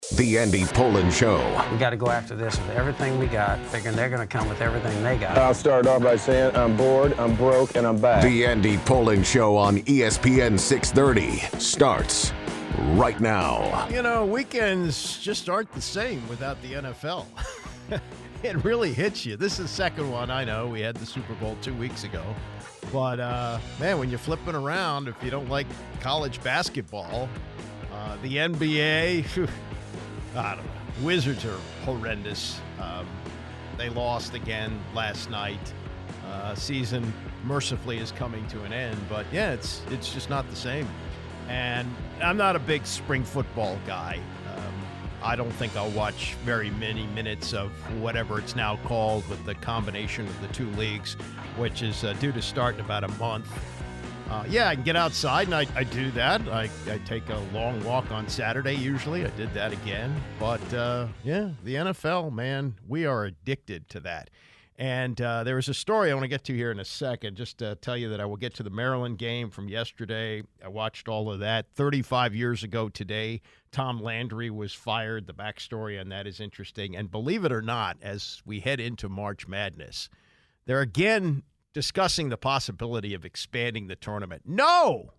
The Andy Pollin Show. We got to go after this with everything we got, thinking they're going to come with everything they got. I'll start off by saying I'm bored, I'm broke, and I'm back. The Andy Pollin Show on ESPN 630 starts right now. You know, weekends just aren't the same without the NFL. It really hits you. This is the second one, I know. We had the Super Bowl 2 weeks ago. But, man, when you're flipping around, if you don't like college basketball, the NBA, I don't know. Wizards are horrendous. They lost again last night. Season mercifully is coming to an end. But, yeah, it's just not the same. And I'm not a big spring football guy. I don't think I'll watch very many minutes of whatever it's now called with the combination of the two leagues, which is due to start in about a month. Yeah, I can get outside, and I do that. I take a long walk on Saturday usually. I did that again. But, yeah, the NFL, man, we are addicted to that. And there was a story I want to get to here in a second, just to tell you that I will get to the Maryland game from yesterday. I watched all of that. 35 years ago today, Tom Landry was fired. The backstory on that is interesting. And believe it or not, as we head into March Madness, they're again discussing the possibility of expanding the tournament. No.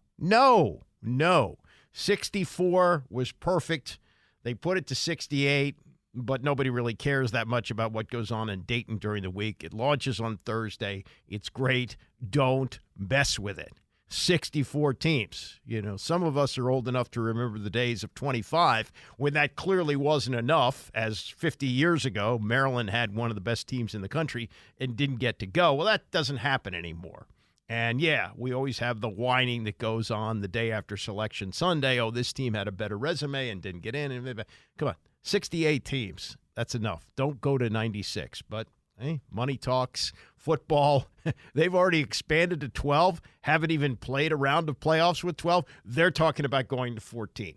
64 was perfect. They put it to 68. But nobody really cares that much about what goes on in Dayton during the week. It launches on Thursday. It's great. Don't mess with it. 64 teams. You know, some of us are old enough to remember the days of 25 when that clearly wasn't enough, as 50 years ago, Maryland had one of the best teams in the country and didn't get to go. Well, that doesn't happen anymore. And, yeah, we always have the whining that goes on the day after Selection Sunday. Oh, this team had a better resume and didn't get in. Come on. 68 teams. That's enough. Don't go to 96. But, hey, money talks. Football, they've already expanded to 12. Haven't even played a round of playoffs with 12. They're talking about going to 14.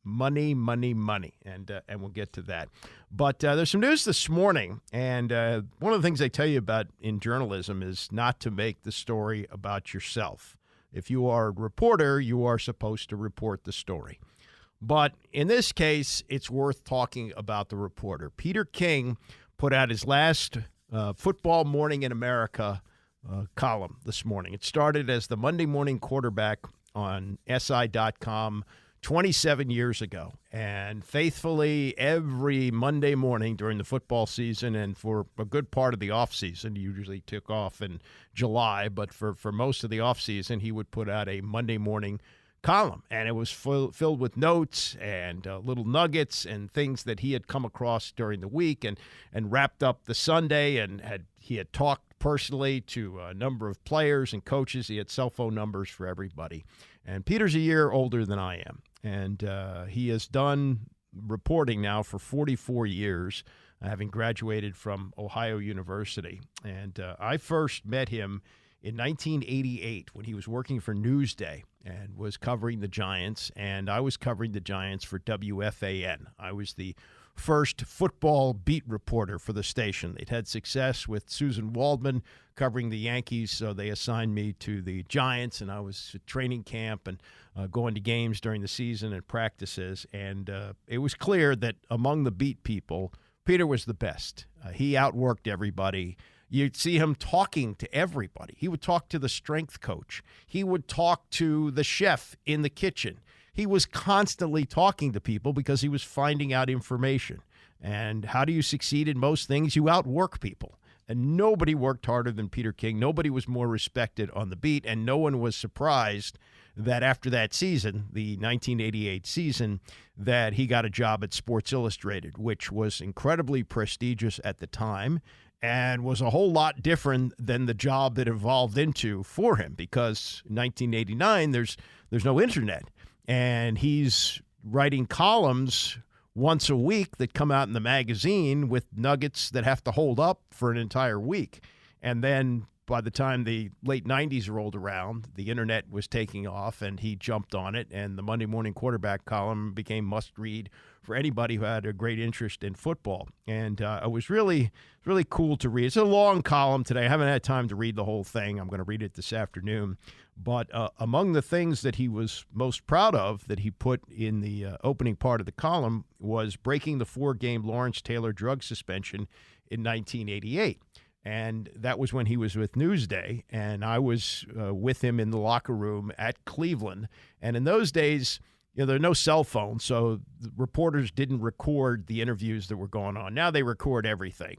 Money. And we'll get to that. But there's some news this morning. And one of the things they tell you about in journalism is not to make the story about yourself. If you are a reporter, you are supposed to report the story. But in this case, it's worth talking about the reporter. Peter King put out his last Football Morning in America column this morning. It started as the Monday Morning Quarterback on SI.com 27 years ago. And faithfully, every Monday morning during the football season and for a good part of the offseason, usually took off in July, but for most of the offseason, he would put out a Monday morning column, and it was filled with notes and little nuggets and things that he had come across during the week, and wrapped up the Sunday, and he had talked personally to a number of players and coaches. He had cell phone numbers for everybody. And Peter's a year older than I am, and he has done reporting now for 44 years, having graduated from Ohio University. And I first met him in 1988 when he was working for Newsday and was covering the Giants, and I was covering the Giants for WFAN. I was the first football beat reporter for the station. They'd had success with Susan Waldman covering the Yankees, so they assigned me to the Giants, and I was at training camp and going to games during the season and practices, and it was clear that among the beat people, Peter was the best. He outworked everybody. You'd see him talking to everybody. He would talk to the strength coach. He would talk to the chef in the kitchen. He was constantly talking to people because he was finding out information. And how do you succeed in most things? You outwork people. And nobody worked harder than Peter King. Nobody was more respected on the beat, and no one was surprised that after that season, the 1988 season, that he got a job at Sports Illustrated, which was incredibly prestigious at the time and was a whole lot different than the job that evolved into for him, because in 1989, there's no internet, and he's writing columns once a week that come out in the magazine with nuggets that have to hold up for an entire week. And then by the time the late 90s rolled around, the internet was taking off, and he jumped on it, and the Monday Morning Quarterback column became must-read for anybody who had a great interest in football. And it was really cool to read. It's a long column today. I haven't had time to read the whole thing. I'm going to read it this afternoon. But among the things that he was most proud of that he put in the opening part of the column was breaking the 4-game Lawrence Taylor drug suspension in 1988. And that was when he was with Newsday, and I was with him in the locker room at Cleveland. And in those days, there are no cell phones, so the reporters didn't record the interviews that were going on. Now they record everything.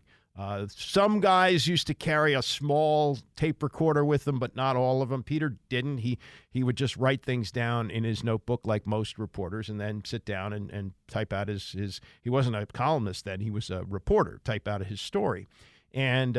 Some guys used to carry a small tape recorder with them, but not all of them. Peter didn't. He would just write things down in his notebook like most reporters, and then sit down and type out his he wasn't a columnist then. He was a reporter, type out his story. And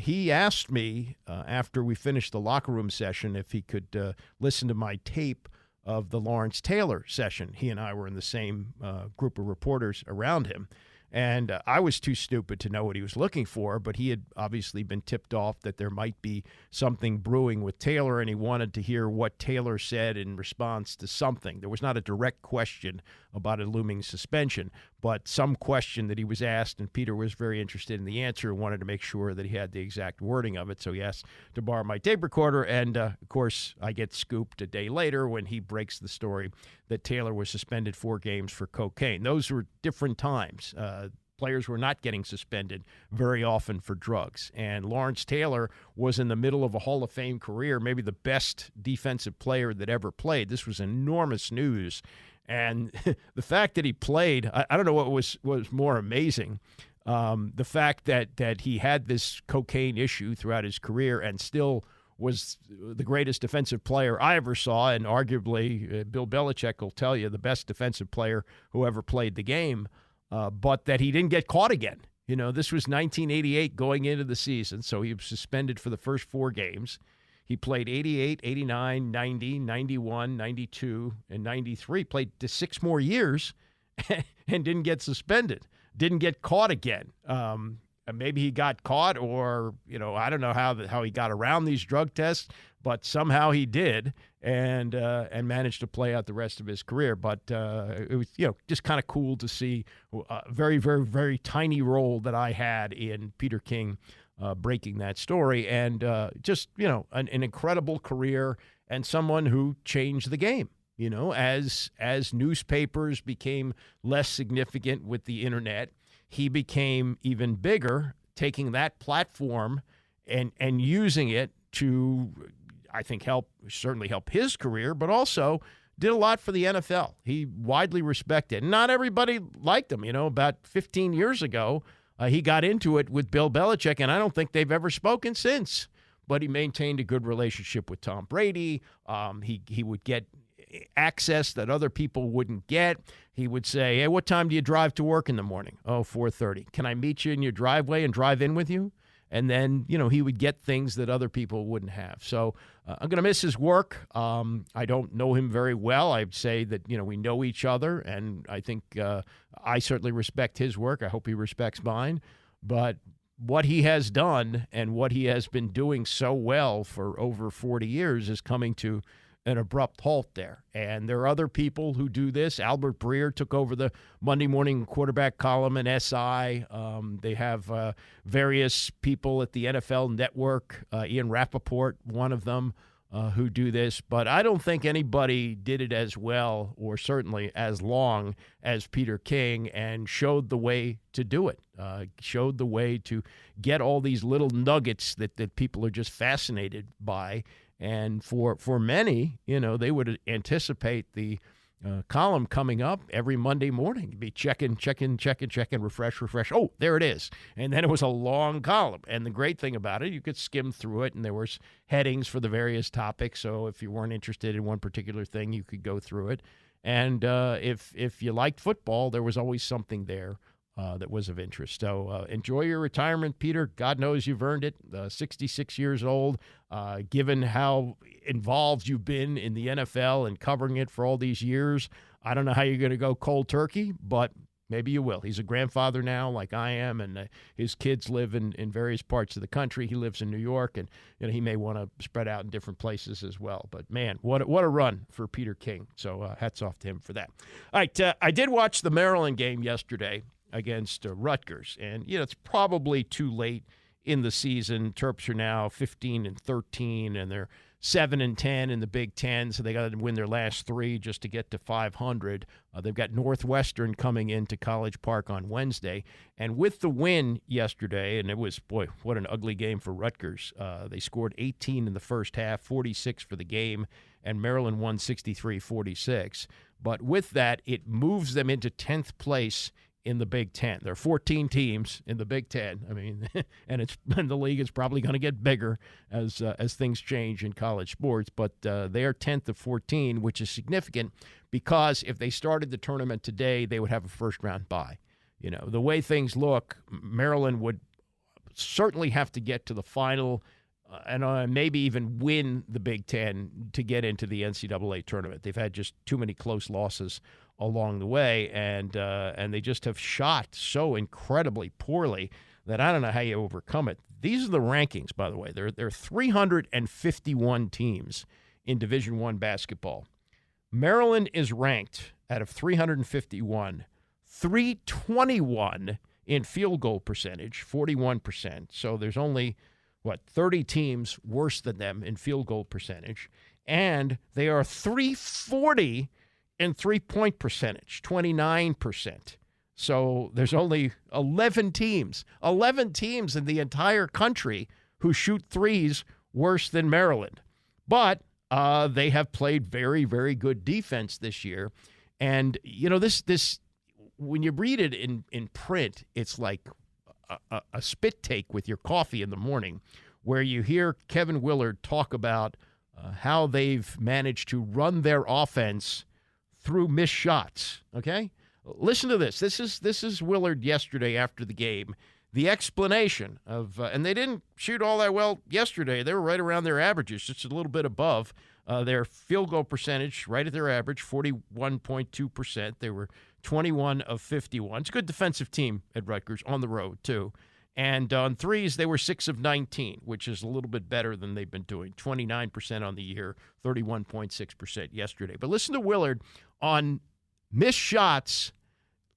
he asked me after we finished the locker room session if he could listen to my tape of the Lawrence Taylor session. He and I were in the same group of reporters around him. And I was too stupid to know what he was looking for, but he had obviously been tipped off that there might be something brewing with Taylor, and he wanted to hear what Taylor said in response to something. There was not a direct question about a looming suspension, but some question that he was asked, and Peter was very interested in the answer and wanted to make sure that he had the exact wording of it, so he asked to borrow my tape recorder, and of course I get scooped a day later when he breaks the story that Taylor was suspended 4 games for cocaine. Those were different times. Players were not getting suspended very often for drugs. And Lawrence Taylor was in the middle of a Hall of Fame career, maybe the best defensive player that ever played. This was enormous news. And the fact that he played, I don't know what was more amazing. The fact that he had this cocaine issue throughout his career and still was the greatest defensive player I ever saw, and arguably Bill Belichick will tell you the best defensive player who ever played the game. But that he didn't get caught again. This was 1988 going into the season, so he was suspended for the first 4 games. He played 88, 89, 90, 91, 92, and 93. Played to 6 more years and didn't get suspended. Didn't get caught again. Maybe he got caught, or I don't know how he got around these drug tests, but somehow he did, and managed to play out the rest of his career. But it was just kind of cool to see a very, very, very tiny role that I had in Peter King breaking that story, and just an incredible career, and someone who changed the game. As newspapers became less significant with the internet, he became even bigger, taking that platform and using it to, I think, certainly help his career, but also did a lot for the NFL. He widely respected. Not everybody liked him. About 15 years ago, he got into it with Bill Belichick, and I don't think they've ever spoken since. But he maintained a good relationship with Tom Brady. He would get access that other people wouldn't get. He would say, "Hey, what time do you drive to work in the morning?" "Oh, 4:30. Can I meet you in your driveway and drive in with you?" And then, he would get things that other people wouldn't have. So I'm going to miss his work. I don't know him very well. I'd say that, we know each other, and I think I certainly respect his work. I hope he respects mine. But what he has done and what he has been doing so well for over 40 years is coming to an abrupt halt there. And there are other people who do this. Albert Breer took over the Monday Morning Quarterback column in SI. They have various people at the NFL Network, Ian Rappaport, one of them, who do this. But I don't think anybody did it as well, or certainly as long, as Peter King, and showed the way to do it, showed the way to get all these little nuggets that people are just fascinated by. And for many, they would anticipate the column coming up every Monday morning. Be checking, refresh. Oh, there it is. And then it was a long column. And the great thing about it, you could skim through it, and there was headings for the various topics. So if you weren't interested in one particular thing, you could go through it. And if you liked football, there was always something there that was of interest. So enjoy your retirement, Peter. God knows you've earned it. 66 years old. Given how involved you've been in the NFL and covering it for all these years, I don't know how you're going to go cold turkey, but Maybe you will. He's a grandfather now, like I am, and his kids live in various parts of the country. He lives in New York, and he may want to spread out in different places as well. But, man, what a run for Peter King. So hats off to him for that. All right, I did watch the Maryland game yesterday against Rutgers, and, it's probably too late in the season. Terps are now 15-13, and they're 7-10 in the Big Ten, so they got to win their last 3 just to get to 500. They've got Northwestern coming into College Park on Wednesday. And with the win yesterday, and it was, boy, what an ugly game for Rutgers. They scored 18 in the first half, 46 for the game, and Maryland won 63-46. But with that, it moves them into 10th place in the Big Ten. There are 14 teams in the Big Ten. I mean, and the league is probably going to get bigger as things change in college sports. But they are 10th of 14, which is significant because if they started the tournament today, they would have a first-round bye. The way things look, Maryland would certainly have to get to the final and maybe even win the Big Ten to get into the NCAA tournament. They've had just too many close losses along the way, and they just have shot so incredibly poorly that I don't know how you overcome it. These are the rankings, by the way. There are 351 teams in Division I basketball. Maryland is ranked out of 351, 321 in field goal percentage, 41%. So there's only, 30 teams worse than them in field goal percentage. And they are 340 in three-point percentage, 29%. So there's only 11 teams in the entire country who shoot threes worse than Maryland. But they have played very, very good defense this year. And, this when you read it in print, it's like a spit take with your coffee in the morning, where you hear Kevin Willard talk about how they've managed to run their offense through missed shots. Okay? Listen to this. This is Willard yesterday after the game. The explanation of and they didn't shoot all that well yesterday. They were right around their averages, just a little bit above their field goal percentage, right at their average, 41.2%. They were 21 of 51. It's a good defensive team at Rutgers on the road, too. And on threes, they were 6 of 19, which is a little bit better than they've been doing. 29% on the year, 31.6% yesterday. But listen to Willard on missed shots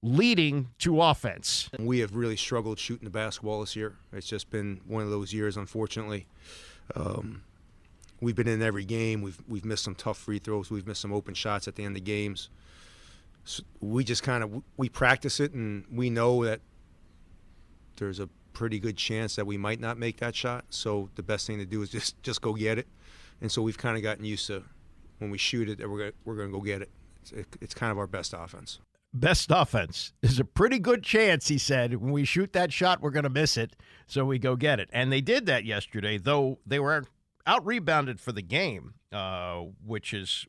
leading to offense. We have really struggled shooting the basketball this year. It's just been one of those years, unfortunately. We've been in every game. We've missed some tough free throws. We've missed some open shots at the end of games. So we just we practice it, and we know that there's a pretty good chance that we might not make that shot. So the best thing to do is just go get it. And so we've kind of gotten used to when we shoot it that we're going to go get it. It's kind of our best offense. Best offense. There's a pretty good chance, he said, when we shoot that shot, we're going to miss it, so we go get it. And they did that yesterday, though they were out-rebounded for the game, which is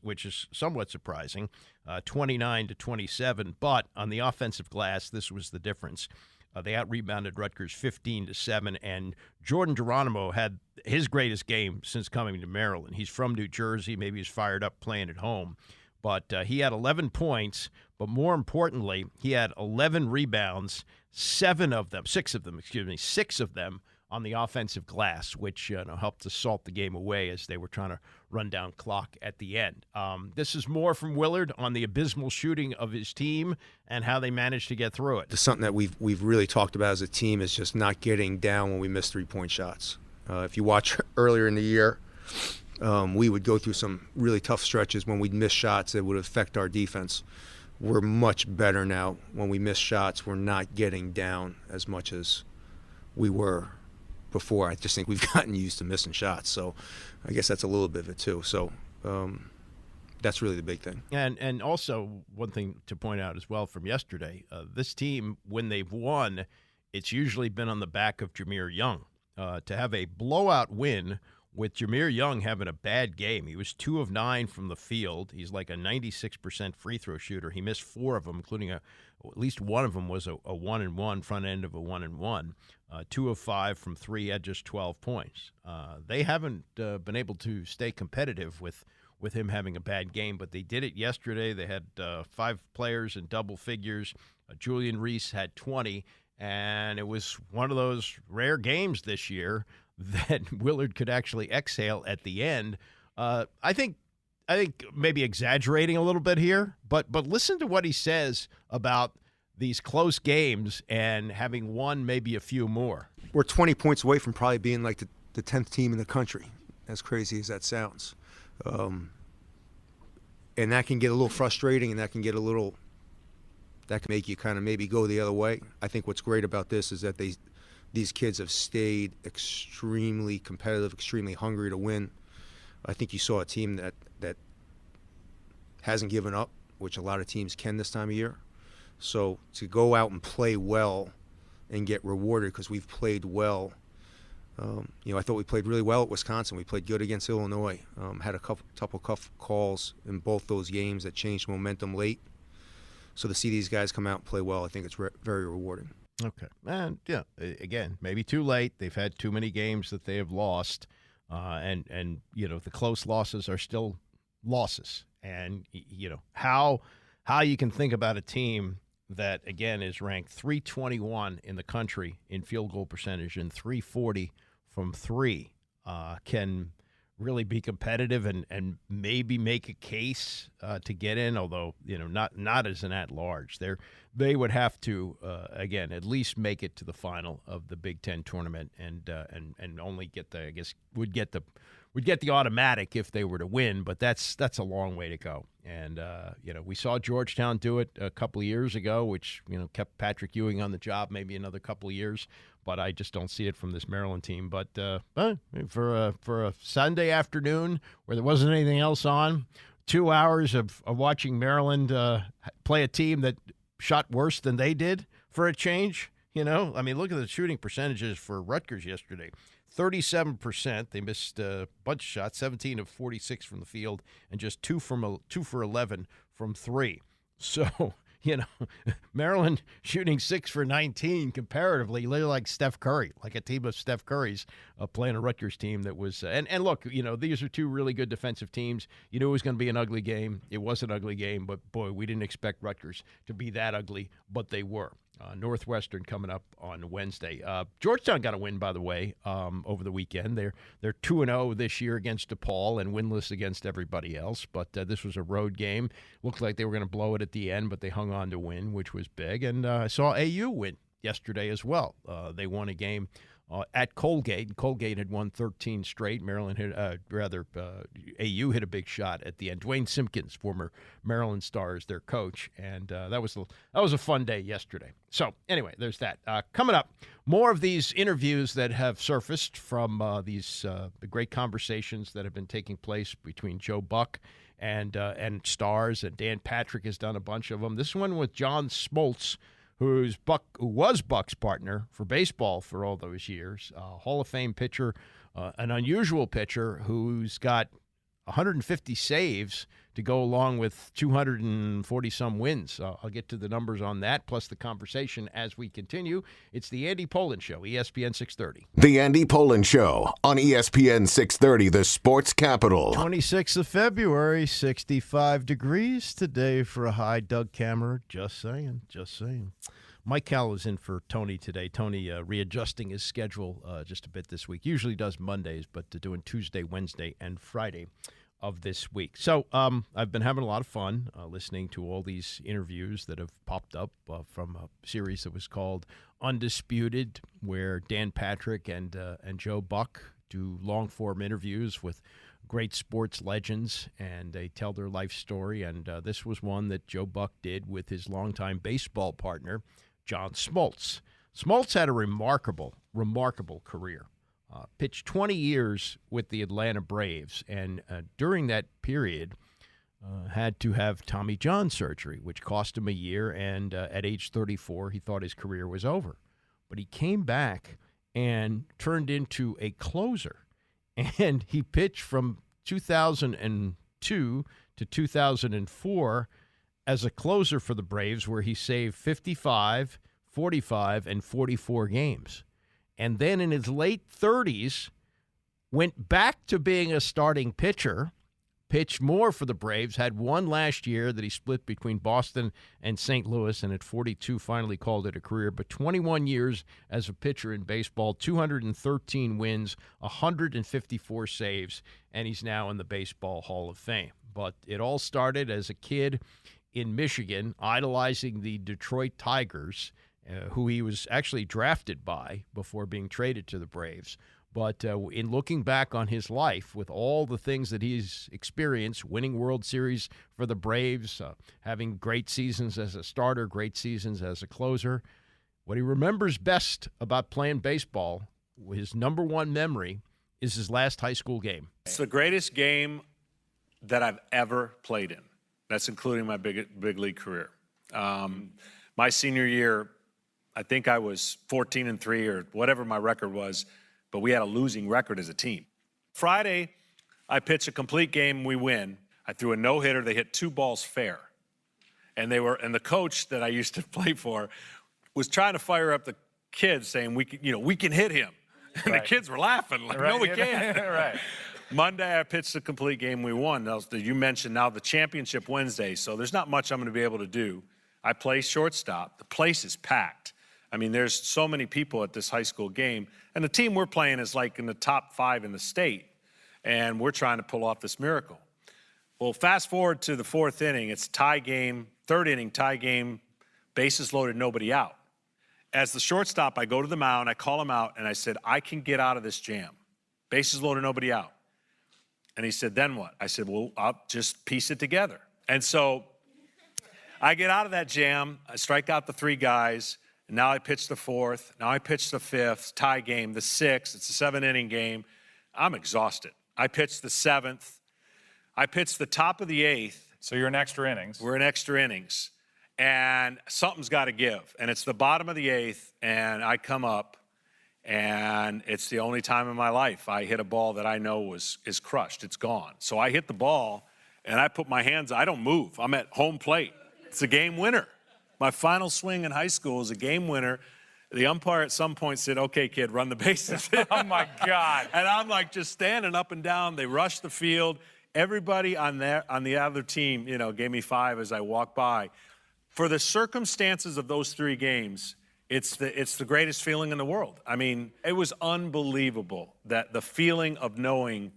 somewhat surprising, 29-27. But on the offensive glass, this was the difference. They out-rebounded Rutgers 15-7, and Jordan Geronimo had his greatest game since coming to Maryland. He's from New Jersey. Maybe he's fired up playing at home. But he had 11 points, but more importantly, he had 11 rebounds, 6 of them on the offensive glass, which helped to salt the game away as they were trying to run down clock at the end. This is more from Willard on the abysmal shooting of his team and how they managed to get through it. Something that we've really talked about as a team is just not getting down when we miss three-point shots. If you watch earlier in the year, we would go through some really tough stretches when we'd miss shots that would affect our defense. We're much better now. When we miss shots, we're not getting down as much as we were before. I just think we've gotten used to missing shots. So I guess that's a little bit of it too. So that's really the big thing. And also one thing to point out as well from yesterday, this team, when they've won, it's usually been on the back of Jameer Young. To have a blowout win with Jameer Young having a bad game. He was 2 of 9 from the field. He's like a 96% free throw shooter. He missed 4 of them, including at least one of them was a 1-and-1, front end of a 1-and-1. 2 of 5 from 3, had just 12 points. They haven't been able to stay competitive with him having a bad game, but they did it yesterday. They had 5 players in double figures. Julian Reese had 20, and it was one of those rare games this year that Willard could actually exhale at the end. I think maybe exaggerating a little bit here, but listen to what he says about these close games and having won maybe a few more. We're 20 points away from probably being like the 10th team in the country, as crazy as that sounds. And that can get a little frustrating, and that can make you kind of maybe go the other way. I think what's great about this is that these kids have stayed extremely competitive, extremely hungry to win. I think you saw a team that hasn't given up, which a lot of teams can this time of year. So to go out and play well and get rewarded because we've played well. I thought we played really well at Wisconsin. We played good against Illinois. Had a couple calls in both those games that changed momentum late. So to see these guys come out and play well, I think it's very rewarding. Okay. And, yeah, again, maybe too late. They've had too many games that they have lost. And the close losses are still losses. And, how you can think about a team that, again, is ranked 321 in the country in field goal percentage and 340 from three can really be competitive and maybe make a case to get in, although, not as an at-large. They would have to, again, at least make it to the final of the Big Ten tournament and only get would get the automatic if they were to win, but that's a long way to go. And, we saw Georgetown do it a couple of years ago, which, kept Patrick Ewing on the job maybe another couple of years, but I just don't see it from this Maryland team. But for a Sunday afternoon where there wasn't anything else on, 2 hours of watching Maryland play a team that shot worse than they did for a change, look at the shooting percentages for Rutgers yesterday. 37%. They missed a bunch of shots, 17 of 46 from the field, and just 2 for 11 from three. So, Maryland shooting 6 for 19 comparatively. They're like Steph Curry, like a team of Steph Currys playing a Rutgers team that was. And look, these are two really good defensive teams. You knew it was going to be an ugly game. It was an ugly game, but boy, we didn't expect Rutgers to be that ugly, but they were. Northwestern coming up on Wednesday. Georgetown got a win, by the way, over the weekend. They're 2-0 this year against DePaul and winless against everybody else. But this was a road game. Looked like they were going to blow it at the end, but they hung on to win, which was big. And I saw AU win yesterday as well. They won a game at Colgate. Colgate had won 13 straight. Maryland AU hit a big shot at the end. Dwayne Simpkins, former Maryland Stars, their coach, and that was a fun day yesterday. So anyway, there's that. Coming up, more of these interviews that have surfaced from these great conversations that have been taking place between Joe Buck and Stars, and Dan Patrick has done a bunch of them. This one with John Smoltz, who was Buck's partner for baseball for all those years, Hall of Fame pitcher, an unusual pitcher who's got 150 saves to go along with 240-some wins. I'll get to the numbers on that, plus the conversation as we continue. It's the Andy Pollin Show, ESPN 630. The Andy Pollin Show on ESPN 630, the sports capital. 26th of February, 65 degrees today for a high. Doug Kammerer, just saying. Mike Cal is in for Tony today. Tony readjusting his schedule just a bit this week. Usually does Mondays, but doing Tuesday, Wednesday, and Friday of this week. So I've been having a lot of fun listening to all these interviews that have popped up from a series that was called Undisputed, where Dan Patrick and Joe Buck do long-form interviews with great sports legends, and they tell their life story. And this was one that Joe Buck did with his longtime baseball partner, John Smoltz. Smoltz had a remarkable career. Pitched 20 years with the Atlanta Braves, and during that period had to have Tommy John surgery, which cost him a year, and at age 34, he thought his career was over. But he came back and turned into a closer, and he pitched from 2002 to 2004 as a closer for the Braves, where he saved 55, 45, and 44 games. And then in his late 30s, went back to being a starting pitcher, pitched more for the Braves, had one last year that he split between Boston and St. Louis, and at 42 finally called it a career. But 21 years as a pitcher in baseball, 213 wins, 154 saves, and he's now in the Baseball Hall of Fame. But it all started as a kid in Michigan, idolizing the Detroit Tigers, who he was actually drafted by before being traded to the Braves. But in looking back on his life, with all the things that he's experienced, winning World Series for the Braves, having great seasons as a starter, great seasons as a closer, what he remembers best about playing baseball, his number one memory, is his last high school game. It's the greatest game that I've ever played in. That's including my big league career. My senior year, I think I was 14-3 or whatever my record was, but we had a losing record as a team. Friday, I pitched a complete game, we win. I threw a no-hitter, they hit 2 balls fair. And the coach that I used to play for was trying to fire up the kids saying, we can hit him. And the kids were laughing, like, no, we can't. Right. Monday, I pitched a complete game, we won. Now, you mentioned now the championship Wednesday, so there's not much I'm going to be able to do. I play shortstop. The place is packed. I mean, there's so many people at this high school game, and the team we're playing is like in the top 5 in the state, and we're trying to pull off this miracle. Well, fast forward to the 4th inning. It's tie game, 3rd inning, tie game, bases loaded, nobody out. As the shortstop, I go to the mound, I call him out, and I said, I can get out of this jam. Bases loaded, nobody out. And he said, then what? I said, well, I'll just piece it together. And so I get out of that jam, I strike out the 3 guys, and now I pitch the 4th, now I pitch the 5th, tie game, the 6th, it's a 7-inning game. I'm exhausted. I pitched the 7th, I pitched the top of the 8th. So you're in extra innings. We're in extra innings, and something's got to give. And it's the bottom of the 8th, and I come up, and it's the only time in my life I hit a ball that I know is crushed. It's gone. So I hit the ball, and I put my hands, I don't move. I'm at home plate. It's a game winner. My final swing in high school was a game winner. The umpire at some point said, okay, kid, run the bases. Oh, my God. And I'm like just standing up and down. They rushed the field. Everybody on the other team, gave me 5 as I walked by. For the circumstances of those 3 games, it's the greatest feeling in the world. I mean, it was unbelievable, that the feeling of knowing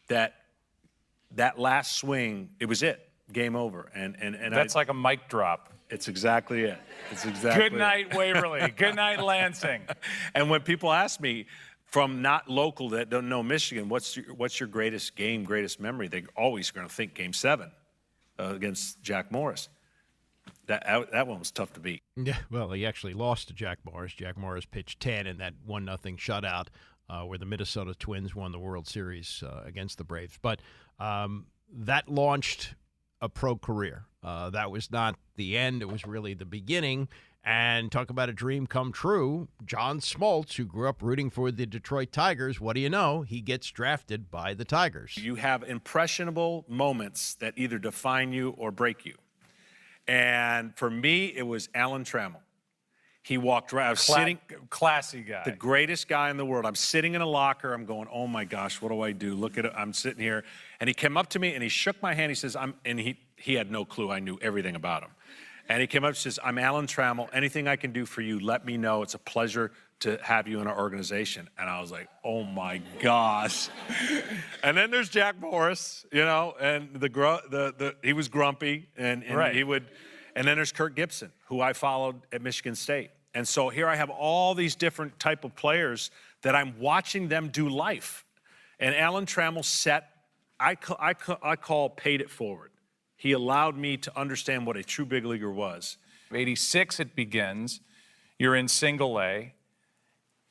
that last swing, it was it, game over. And That's like a mic drop. It's exactly it. It's exactly Good night, Waverly. Good night, Lansing. And when people ask me from not local that don't know Michigan, what's your greatest game, greatest memory, they're always going to think Game 7 against Jack Morris. That one was tough to beat. Yeah, well, he actually lost to Jack Morris. Jack Morris pitched 10 in that 1-0 shutout where the Minnesota Twins won the World Series against the Braves. But that launched a pro career. That was not the end. It was really the beginning. And talk about a dream come true. John Smoltz, who grew up rooting for the Detroit Tigers, what do you know? He gets drafted by the Tigers. You have impressionable moments that either define you or break you. And for me, it was Alan Trammell. He walked right. I was sitting. Classy guy. The greatest guy in the world. I'm sitting in a locker. I'm going, oh my gosh, what do I do? Look at it. I'm sitting here. And he came up to me and he shook my hand. He says, and he had no clue. I knew everything about him. And he came up and says, I'm Alan Trammell. Anything I can do for you, let me know. It's a pleasure to have you in our organization. And I was like, oh my gosh. And then there's Jack Morris, and he was grumpy and right. he would. And then there's Kirk Gibson, who I followed at Michigan State. And so here I have all these different type of players that I'm watching them do life. And Alan Trammell I call paid it forward. He allowed me to understand what a true big leaguer was. 86 it begins. You're in single A.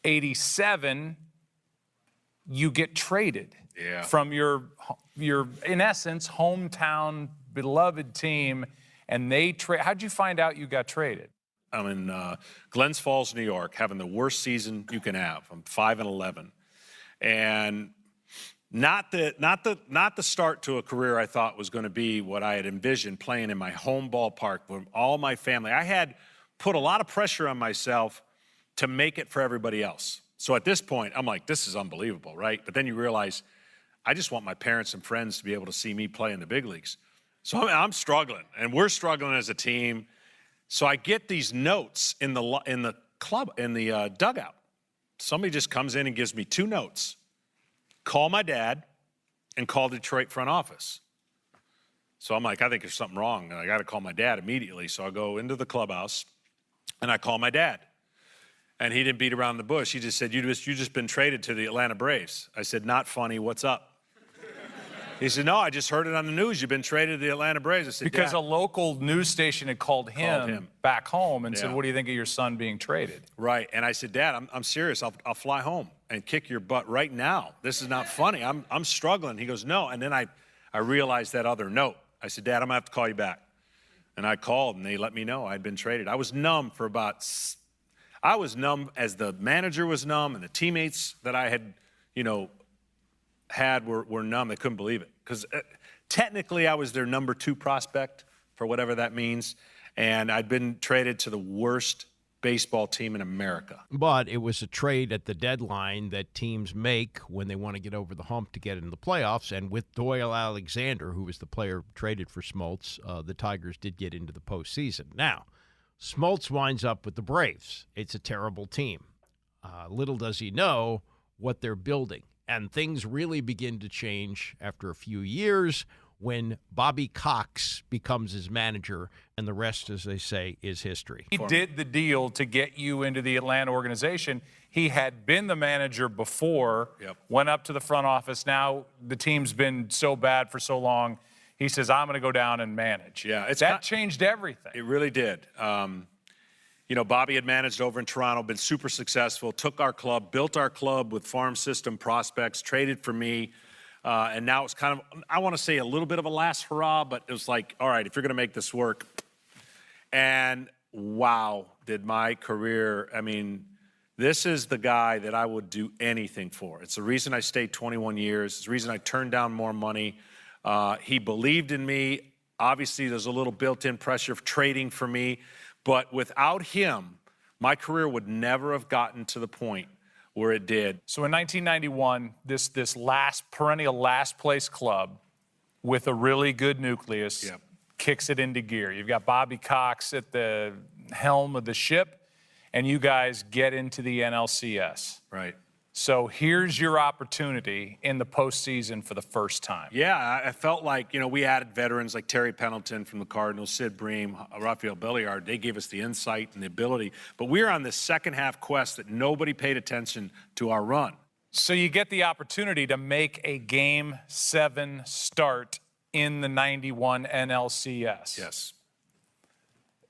87 you get traded from your in essence hometown beloved team, and how'd you find out you got traded? I'm in Glens Falls, New York, having the worst season you can have. I'm 5-11, and not the start to a career I thought was going to be what I had envisioned, playing in my home ballpark with all my family. I had put a lot of pressure on myself to make it for everybody else. So at this point, I'm like, this is unbelievable, right? But then you realize I just want my parents and friends to be able to see me play in the big leagues. So I'm struggling, and we're struggling as a team. So I get these notes in the dugout. Somebody just comes in and gives me 2 notes. Call my dad and call Detroit front office. So I'm like, I think there's something wrong, and I got to call my dad immediately. So I go into the clubhouse, and I call my dad. And he didn't beat around the bush. He just said, you just been traded to the Atlanta Braves. I said, not funny, what's up? He said, no, I just heard it on the news. You've been traded to the Atlanta Braves. I said, because Dad. a local news station had called him back home and said, what do you think of your son being traded? Right, and I said, Dad, I'm serious. I'll fly home and kick your butt right now. This is not funny. I'm struggling. He goes, no. And then I realized that other note. I said, Dad, I'm going to have to call you back. And I called, and they let me know I'd been traded. I was numb for I was numb as the manager was numb, and the teammates that I had, had were numb. They couldn't believe it. Because technically I was their number 2 prospect, for whatever that means, and I'd been traded to the worst baseball team in America. But it was a trade at the deadline that teams make when they want to get over the hump to get into the playoffs, and with Doyle Alexander, who was the player traded for Smoltz, the Tigers did get into the postseason. Now, Smoltz winds up with the Braves. It's a terrible team. Little does he know what they're building. And things really begin to change after a few years when Bobby Cox becomes his manager, and the rest, as they say, is history. He did the deal to get you into the Atlanta organization. He had been the manager before, went up to the front office. Now the team's been so bad for so long, he says, I'm going to go down and manage. Yeah, that changed everything. It really did. Bobby had managed over in Toronto, been super successful, took our club, built our club with farm system prospects, traded for me, and now it's kind of, I want to say a little bit of a last hurrah, but it was like, all right, if you're going to make this work. And wow, did my career, this is the guy that I would do anything for. It's the reason I stayed 21 years. It's the reason I turned down more money. He believed in me. Obviously, there's a little built-in pressure of trading for me. But without him, my career would never have gotten to the point where it did. So in 1991, this perennial last-place club with a really good nucleus kicks it into gear. You've got Bobby Cox at the helm of the ship, and you guys get into the NLCS. Right. So here's your opportunity in the postseason for the first time. Yeah, I felt like, we added veterans like Terry Pendleton from the Cardinals, Sid Bream, Rafael Belliard. They gave us the insight and the ability. But we were on this second-half quest that nobody paid attention to our run. So you get the opportunity to make a Game 7 start in the 91 NLCS. Yes.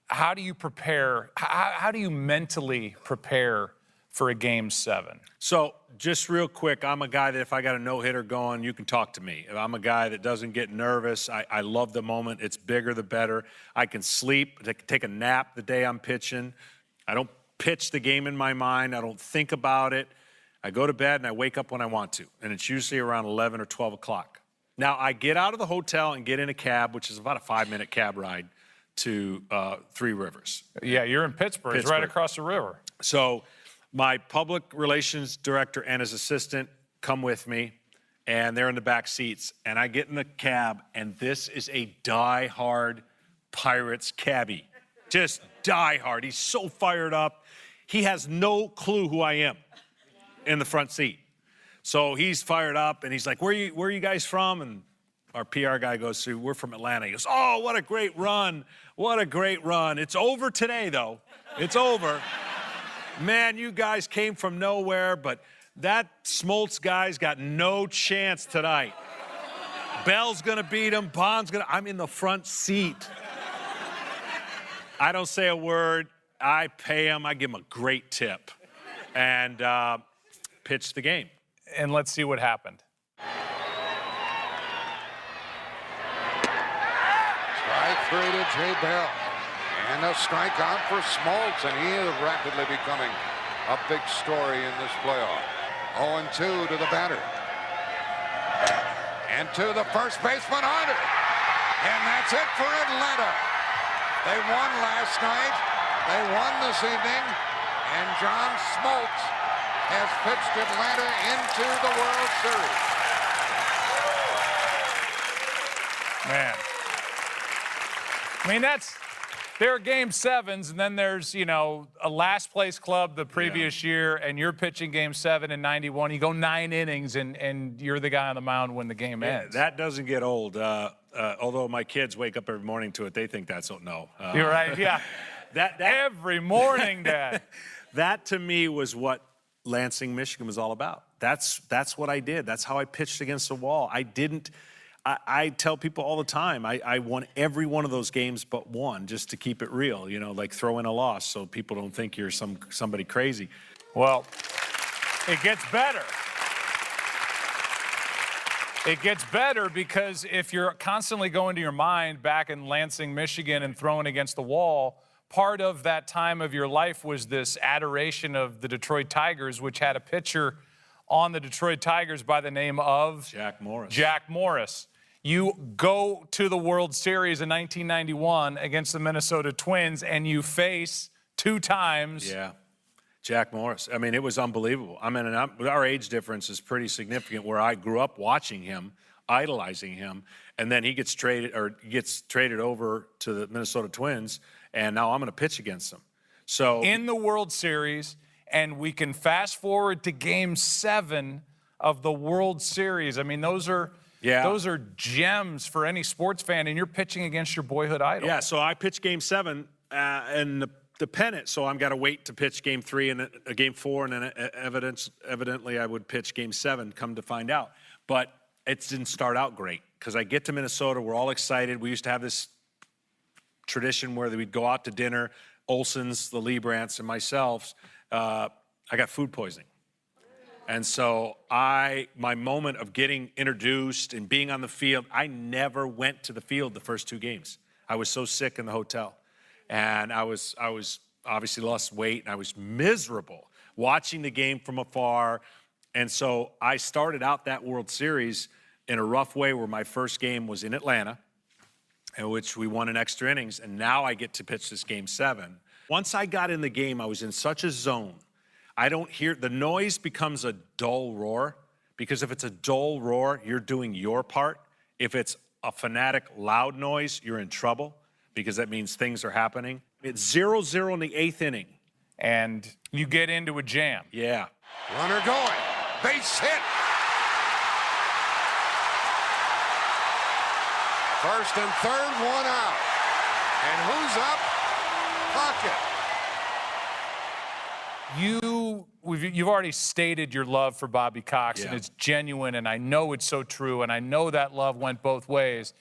How do you prepare? How do you mentally prepare for a Game 7? So just real quick, I'm a guy that if I got a no-hitter going, you can talk to me. I'm a guy that doesn't get nervous. I love the moment. It's bigger the better. I can sleep, take a nap the day I'm pitching. I don't pitch the game in my mind. I don't think about it. I go to bed and I wake up when I want to, and it's usually around 11 or 12 o'clock. Now, I get out of the hotel and get in a cab, which is about a 5-minute cab ride to Three Rivers. Yeah, you're in Pittsburgh. It's right across the river. So my public relations director and his assistant come with me, and they're in the back seats. And I get in the cab, and this is a die-hard Pirates cabbie. Just die-hard. He's so fired up. He has no clue who I am in the front seat. So he's fired up, and he's like, where are you guys from? And our PR guy goes, we're from Atlanta. He goes, oh, what a great run. What a great run. It's over today, though. It's over. Man, you guys came from nowhere, but that Smoltz guy's got no chance tonight. Bell's going to beat him. Bond's going to... I'm in the front seat. I don't say a word. I pay him. I give him a great tip. And pitch the game. And let's see what happened. Strike three to Jay Bell. And a strikeout for Smoltz, and he is rapidly becoming a big story in this playoff. 0-2 to the batter. And to the first baseman on it. And that's it for Atlanta. They won last night. They won this evening. And John Smoltz has pitched Atlanta into the World Series. Man. I mean, there are game sevens, and then there's, a last place club the previous year, and you're pitching game 7 in 91. You go 9 innings, and you're the guy on the mound when the game ends. That doesn't get old. Although my kids wake up every morning to it, they think that's no. You're right, yeah. that every morning, Dad. That to me was what Lansing, Michigan was all about. That's what I did. That's how I pitched against the wall. I tell people all the time, I won every one of those games but one, just to keep it real, like throw in a loss so people don't think you're somebody crazy. Well, it gets better. It gets better because if you're constantly going to your mind back in Lansing, Michigan and throwing against the wall, part of that time of your life was this adoration of the Detroit Tigers, which had a pitcher on the Detroit Tigers by the name of Jack Morris. You go to the World Series in 1991 against the Minnesota Twins, and you face 2 times. Yeah, Jack Morris. I mean, it was unbelievable. I mean, our age difference is pretty significant, where I grew up watching him, idolizing him, and then he gets traded over to the Minnesota Twins, and now I'm going to pitch against him. So in the World Series, and we can fast forward to Game 7 of the World Series. I mean, those are gems for any sports fan, and you're pitching against your boyhood idol. Yeah, so I pitched Game 7 and the pennant, so I'm got to wait to pitch Game 3 and Game 4, and then evidently I would pitch Game 7, come to find out. But it didn't start out great, because I get to Minnesota, we're all excited. We used to have this tradition where we'd go out to dinner, Olson's, the Liebrandts, and myself. I got food poisoning. And so my moment of getting introduced and being on the field, I never went to the field the first 2 games. I was so sick in the hotel. And I was obviously lost weight, and I was miserable watching the game from afar. And so I started out that World Series in a rough way, where my first game was in Atlanta, in which we won in extra innings, and now I get to pitch this Game 7. Once I got in the game, I was in such a zone. I don't hear, the noise becomes a dull roar, because if it's a dull roar, you're doing your part. If it's a fanatic loud noise, you're in trouble, because that means things are happening. It's 0-0 in the 8th inning. And you get into a jam. Yeah. Runner going. Base hit. First and third, 1 out. And who's up? Pocket. You've already stated your love for Bobby Cox, and it's genuine, and I know it's so true, and I know that love went both ways.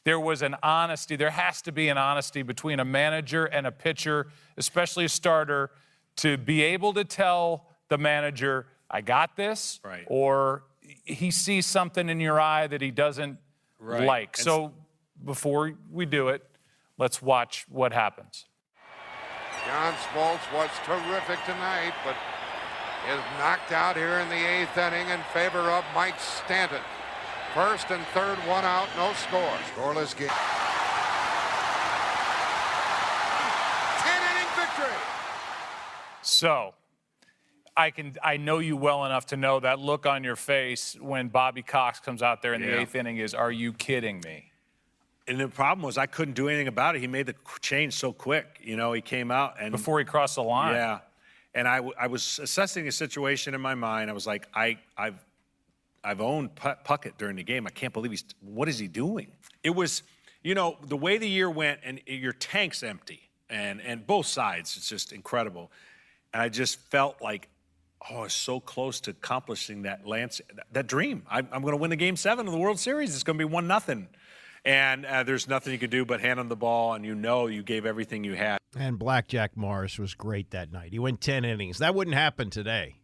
There was an honesty. There has to be an honesty between a manager and a pitcher, especially a starter, to be able to tell the manager, I got this, right, or he sees something in your eye that he doesn't like. And so before we do it, let's watch what happens. John Smoltz was terrific tonight, but is knocked out here in the 8th inning in favor of Mike Stanton. First and third, 1 out, no score. Scoreless game. 10-inning victory. So I know you well enough to know that look on your face when Bobby Cox comes out there in the 8th inning is, are you kidding me? And the problem was I couldn't do anything about it. He made the change so quick. He came out and before he crossed the line. Yeah, and I was assessing the situation in my mind. I was like, I've owned Puckett during the game. I can't believe what is he doing? It was, the way the year went, and your tank's empty, and both sides, it's just incredible. And I just felt like, I was so close to accomplishing that dream. I'm going to win the Game 7 of the World Series. It's going to be 1-0. And there's nothing you could do but hand him the ball, and you gave everything you had. And Blackjack Morris was great that night. He went 10 innings. That wouldn't happen today,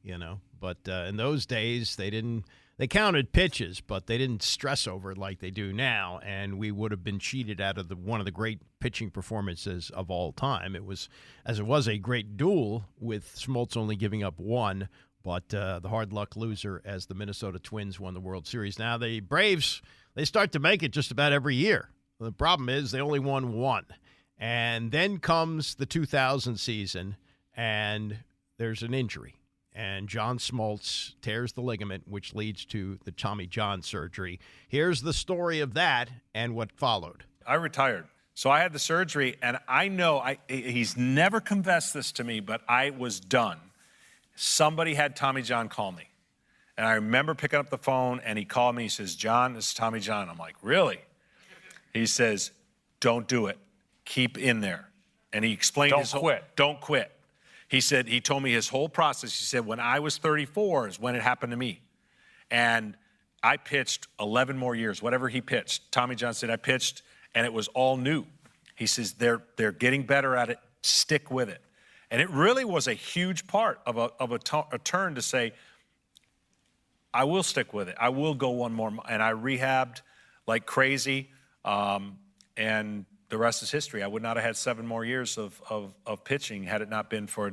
But in those days, they counted pitches, but they didn't stress over it like they do now, and we would have been cheated out of one of the great pitching performances of all time. It was a great duel, with Smoltz only giving up 1, but the hard luck loser as the Minnesota Twins won the World Series. Now the Braves, they start to make it just about every year. The problem is they only won 1. And then comes the 2000 season, and there's an injury. and John Smoltz tears the ligament, which leads to the Tommy John surgery. Here's the story of that and what followed. I retired. So I had the surgery, and I know he's never confessed this to me, but I was done. Somebody had Tommy John call me. And I remember picking up the phone, and he called me. He says, John, this is Tommy John. I'm like, really? He says, don't do it. Keep in there. And he explained don't quit. He said, he told me his whole process. He said, when I was 34 is when it happened to me. And I pitched 11 more years, whatever he pitched. Tommy John said, I pitched, and it was all new. He says, they're getting better at it. Stick with it. And it really was a huge part of a turn to say, I will stick with it. I will go one more. And I rehabbed like crazy. And the rest is history. I would not have had 7 more years of pitching had it not been for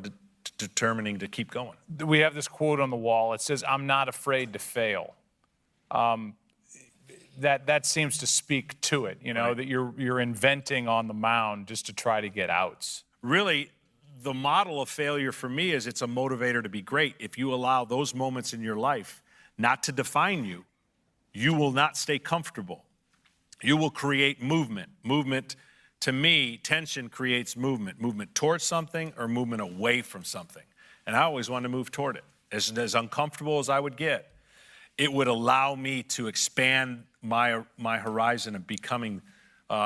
determining to keep going. We have this quote on the wall. It says, I'm not afraid to fail. That seems to speak to it, you know, right. That you're inventing on the mound just to try to get outs. Really, the model of failure for me is it's a motivator to be great. If you allow those moments in your life not to define you, you will not stay comfortable. You will create movement. Movement, to me, tension creates movement. Movement towards something or movement away from something. And I always wanted to move toward it. As uncomfortable as I would get, it would allow me to expand my horizon of becoming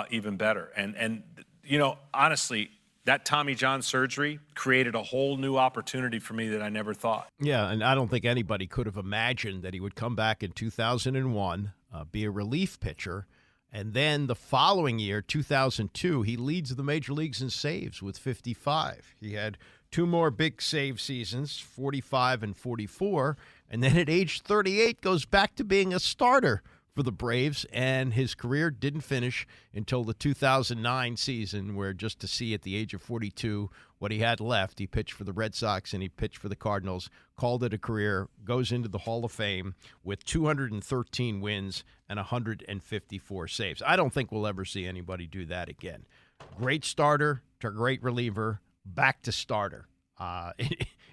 even better. And you know, honestly, that Tommy John surgery created a whole new opportunity for me that I never thought. Yeah, and I don't think anybody could have imagined that he would come back in 2001, be a relief pitcher, and then the following year, 2002, he leads the major leagues in saves with 55. He had 2 more big save seasons, 45 and 44, and then at age 38 goes back to being a starter for the Braves, and his career didn't finish until the 2009 season, where just to see at the age of 42 what he had left, he pitched for the Red Sox and he pitched for the Cardinals, called it a career, goes into the Hall of Fame with 213 wins and 154 saves. I don't think we'll ever see anybody do that again. Great starter to great reliever, back to starter.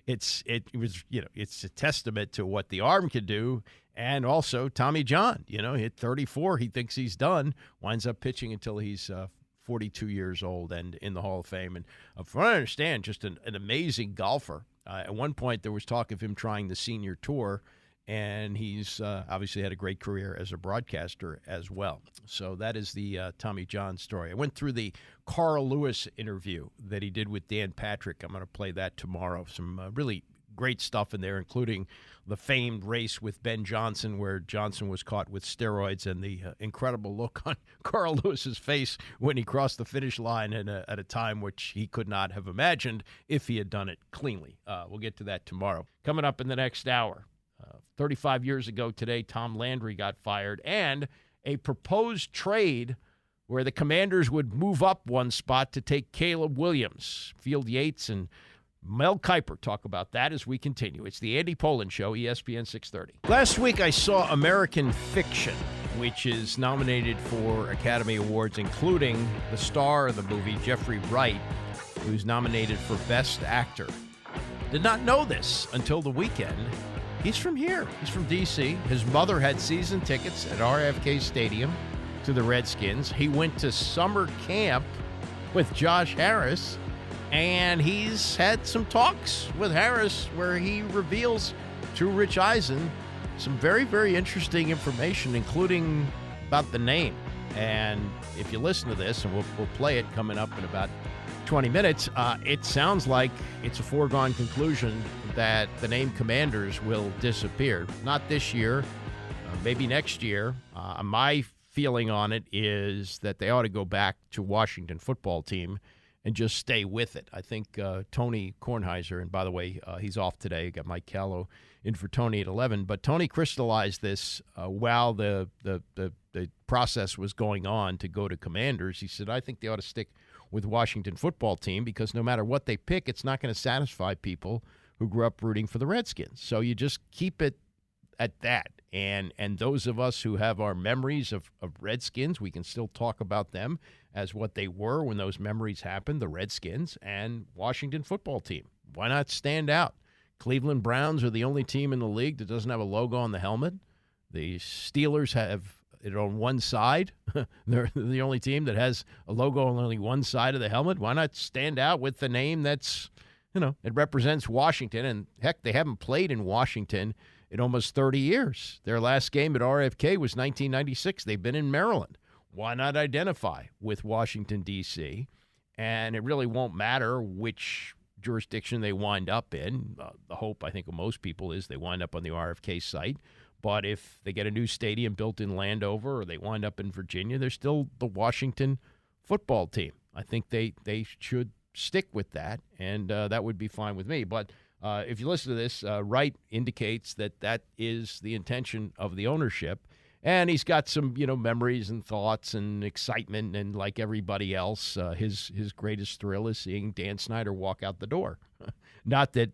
It's a testament to what the arm can do. And also Tommy John, hit 34. He thinks he's done, winds up pitching until he's 42 years old and in the Hall of Fame. And from what I understand, just an amazing golfer. At one point, there was talk of him trying the senior tour, and he's obviously had a great career as a broadcaster as well. So that is the Tommy John story. I went through the Carl Lewis interview that he did with Dan Patrick. I'm going to play that tomorrow. Some really great stuff in there, including the famed race with Ben Johnson, where Johnson was caught with steroids, and the incredible look on Carl Lewis's face when he crossed the finish line at a time which he could not have imagined if he had done it cleanly. We'll get to that tomorrow. Coming up in the next hour, 35 years ago today, Tom Landry got fired, and a proposed trade where the Commanders would move up one spot to take Caleb Williams. Field Yates and Mel Kiper talk about that as we continue. It's the Andy Poland Show, ESPN 630. Last week I saw American Fiction, which is nominated for Academy Awards, including the star of the movie, Jeffrey Wright, who's nominated for Best Actor. Did not know this until the weekend. He's from here. He's from D.C. His mother had season tickets at RFK Stadium to the Redskins. He went to summer camp with Josh Harris, and he's had some talks with Harris where he reveals to Rich Eisen some very, very interesting information, including about the name. And if you listen to this, and we'll play it coming up in about 20 minutes, it sounds like it's a foregone conclusion that the name Commanders will disappear. Not this year, maybe next year. My feeling on it is that they ought to go back to Washington Football Team and just stay with it. I think Tony Kornheiser, and by the way, he's off today. Got Mike Callow in for Tony at 11. But Tony crystallized this while the process was going on to go to Commanders. He said, I think they ought to stick with Washington Football Team because no matter what they pick, it's not going to satisfy people who grew up rooting for the Redskins. So you just keep it at that. And those of us who have our memories of Redskins, we can still talk about them as what they were when those memories happened, the Redskins and Washington Football Team. Why not stand out? Cleveland Browns are the only team in the league that doesn't have a logo on the helmet. The Steelers have it on one side. They're the only team that has a logo on only one side of the helmet. Why not stand out with the name that's, it represents Washington? And heck, they haven't played in Washington in almost 30 years. Their last game at RFK was 1996. They've been in Maryland. Why not identify with Washington, D.C.? And it really won't matter which jurisdiction they wind up in. The hope, I think, of most people is they wind up on the RFK site. But if they get a new stadium built in Landover or they wind up in Virginia, they're still the Washington football team. I think they should stick with that, and that would be fine with me. But if you listen to this, Wright indicates that is the intention of the ownership. And he's got some, memories and thoughts and excitement. And like everybody else, his greatest thrill is seeing Dan Snyder walk out the door. Not that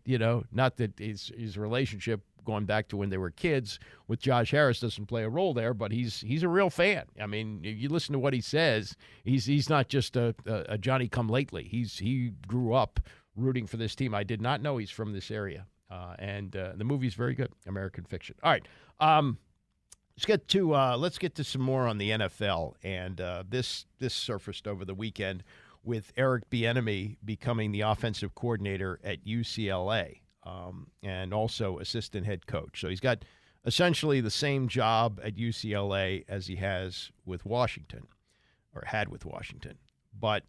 his relationship going back to when they were kids with Josh Harris doesn't play a role there, but he's a real fan. I mean, you listen to what he says. He's not just a Johnny come lately. He grew up rooting for this team. I did not know he's from this area, and the movie's very good. American Fiction. All right, let's get to some more on the NFL, and this surfaced over the weekend with Eric Bieniemy becoming the offensive coordinator at UCLA. And also assistant head coach. So he's got essentially the same job at UCLA as he has with Washington, or had with Washington. But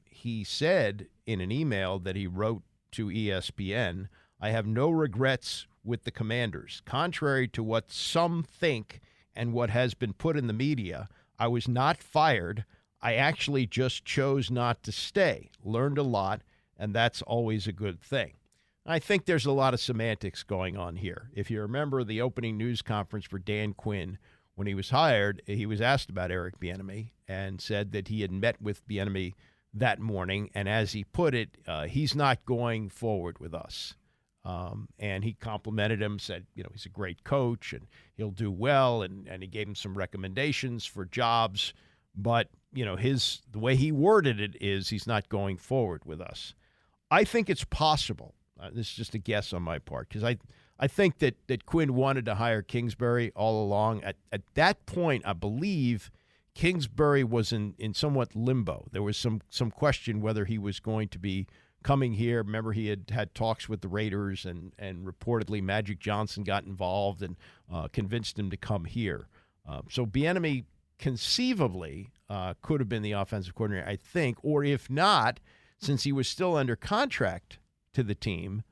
he said in an email that he wrote to ESPN, "I have no regrets with the Commanders. Contrary to what some think and what has been put in the media, I was not fired. I actually just chose not to stay. Learned a lot, and that's always a good thing." I think there's a lot of semantics going on here. If you remember the opening news conference for Dan Quinn, when he was hired, he was asked about Eric Bieniemy and said that he had met with Bieniemy that morning, and as he put it, he's not going forward with us. And he complimented him, said, he's a great coach and he'll do well, and he gave him some recommendations for jobs. But, the way he worded it is he's not going forward with us. I think it's possible. This is just a guess on my part, because I think that Quinn wanted to hire Kingsbury all along. At that point, I believe Kingsbury was in somewhat limbo. There was some question whether he was going to be coming here. Remember, he had talks with the Raiders, and reportedly Magic Johnson got involved and convinced him to come here. So Bieniemy conceivably could have been the offensive coordinator, I think, or if not, since he was still under contract to the team,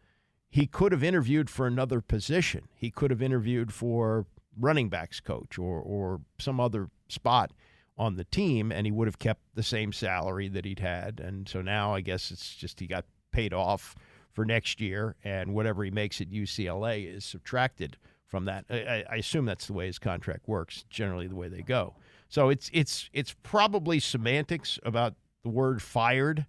he could have interviewed for another position. He could have interviewed for running backs coach or some other spot on the team, and he would have kept the same salary that he'd had. And so now I guess it's just he got paid off for next year, and whatever he makes at UCLA is subtracted from that. I assume that's the way his contract works, generally the way they go. So it's probably semantics about the word fired,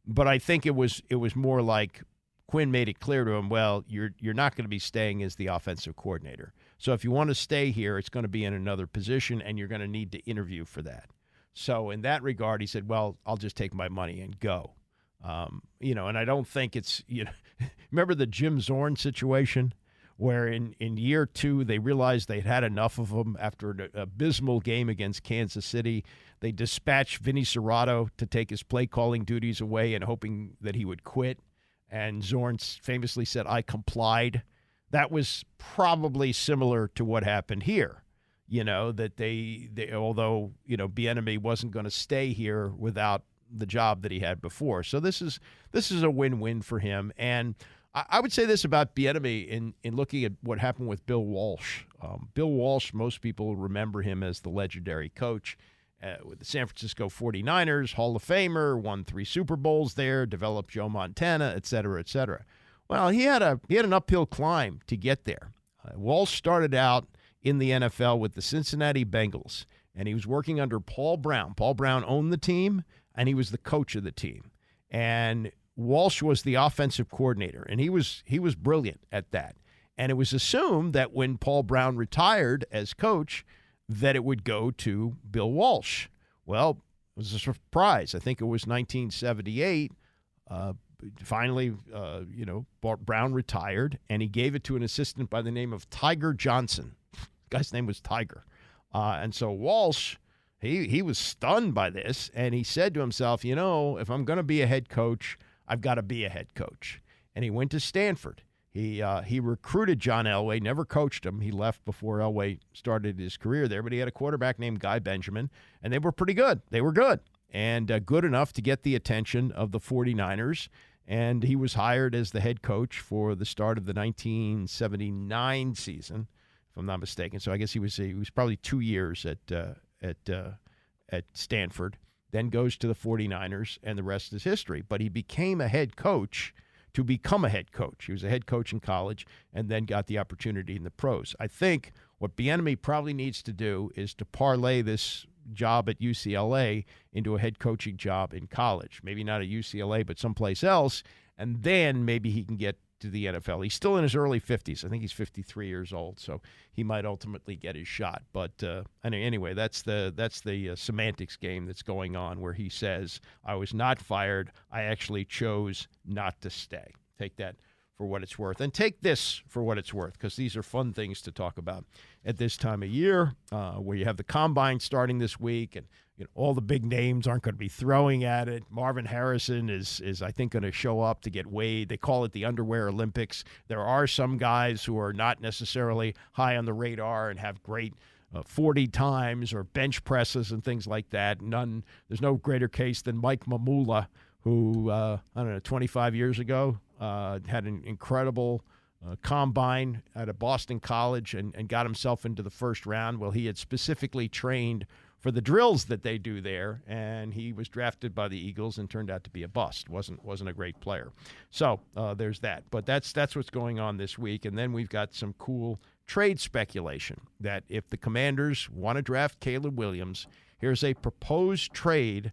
but I think it was more like Quinn made it clear to him, well, you're not going to be staying as the offensive coordinator. So if you want to stay here, it's going to be in another position, and you're going to need to interview for that. So in that regard, he said, well, I'll just take my money and go. And I don't think it's, remember the Jim Zorn situation where in year 2 they realized they'd had enough of him after an abysmal game against Kansas City. They dispatched Vinny Serrato to take his play calling duties away and hoping that he would quit. And Zorn famously said, "I complied." That was probably similar to what happened here. That they although, Bieniemy wasn't going to stay here without the job that he had before. So this is a win-win for him. And I would say this about Bieniemy in looking at what happened with Bill Walsh. Bill Walsh, most people remember him as the legendary coach with the San Francisco 49ers, Hall of Famer, won 3 Super Bowls there, developed Joe Montana, et cetera, et cetera. Well, he had an uphill climb to get there. Walsh started out in the NFL with the Cincinnati Bengals, and he was working under Paul Brown. Paul Brown owned the team, and he was the coach of the team. And Walsh was the offensive coordinator, and he was brilliant at that. And it was assumed that when Paul Brown retired as coach, that it would go to Bill Walsh. Well, it was a surprise. I think it was 1978. finally, Brown retired, and he gave it to an assistant by the name of Tiger Johnson. The guy's name was Tiger. And so Walsh, he was stunned by this, and he said to himself, if I'm going to be a head coach, I've got to be a head coach. And he went to Stanford. He recruited John Elway, never coached him. He left before Elway started his career there, but he had a quarterback named Guy Benjamin, and they were pretty good. They were good, and good enough to get the attention of the 49ers, and he was hired as the head coach for the start of the 1979 season, if I'm not mistaken. So I guess he was probably 2 years at Stanford, then goes to the 49ers, and the rest is history. But he became a head coach to become a head coach. He was a head coach in college and then got the opportunity in the pros. I think what Bieniemy probably needs to do is to parlay this job at UCLA into a head coaching job in college. Maybe not at UCLA, but someplace else, and then maybe he can get to the NFL. He's still in his early 50s. I think he's 53 years old, so he might ultimately get his shot. But anyway, that's the semantics game that's going on, where he says, I was not fired. I actually chose not to stay. Take that for what it's worth. And take this for what it's worth, because these are fun things to talk about at this time of year, where you have the Combine starting this week, and all the big names aren't going to be throwing at it. Marvin Harrison is I think, going to show up to get weighed. They call it the Underwear Olympics. There are some guys who are not necessarily high on the radar and have great 40 times or bench presses and things like that. There's no greater case than Mike Mamula, who, 25 years ago had an incredible combine at a Boston college and got himself into the first round. Well, he had specifically trained for the drills that they do there, and he was drafted by the Eagles and turned out to be a bust. Wasn't a great player. So there's that. But that's what's going on this week. And then we've got some cool trade speculation that if the Commanders want to draft Caleb Williams, here's a proposed trade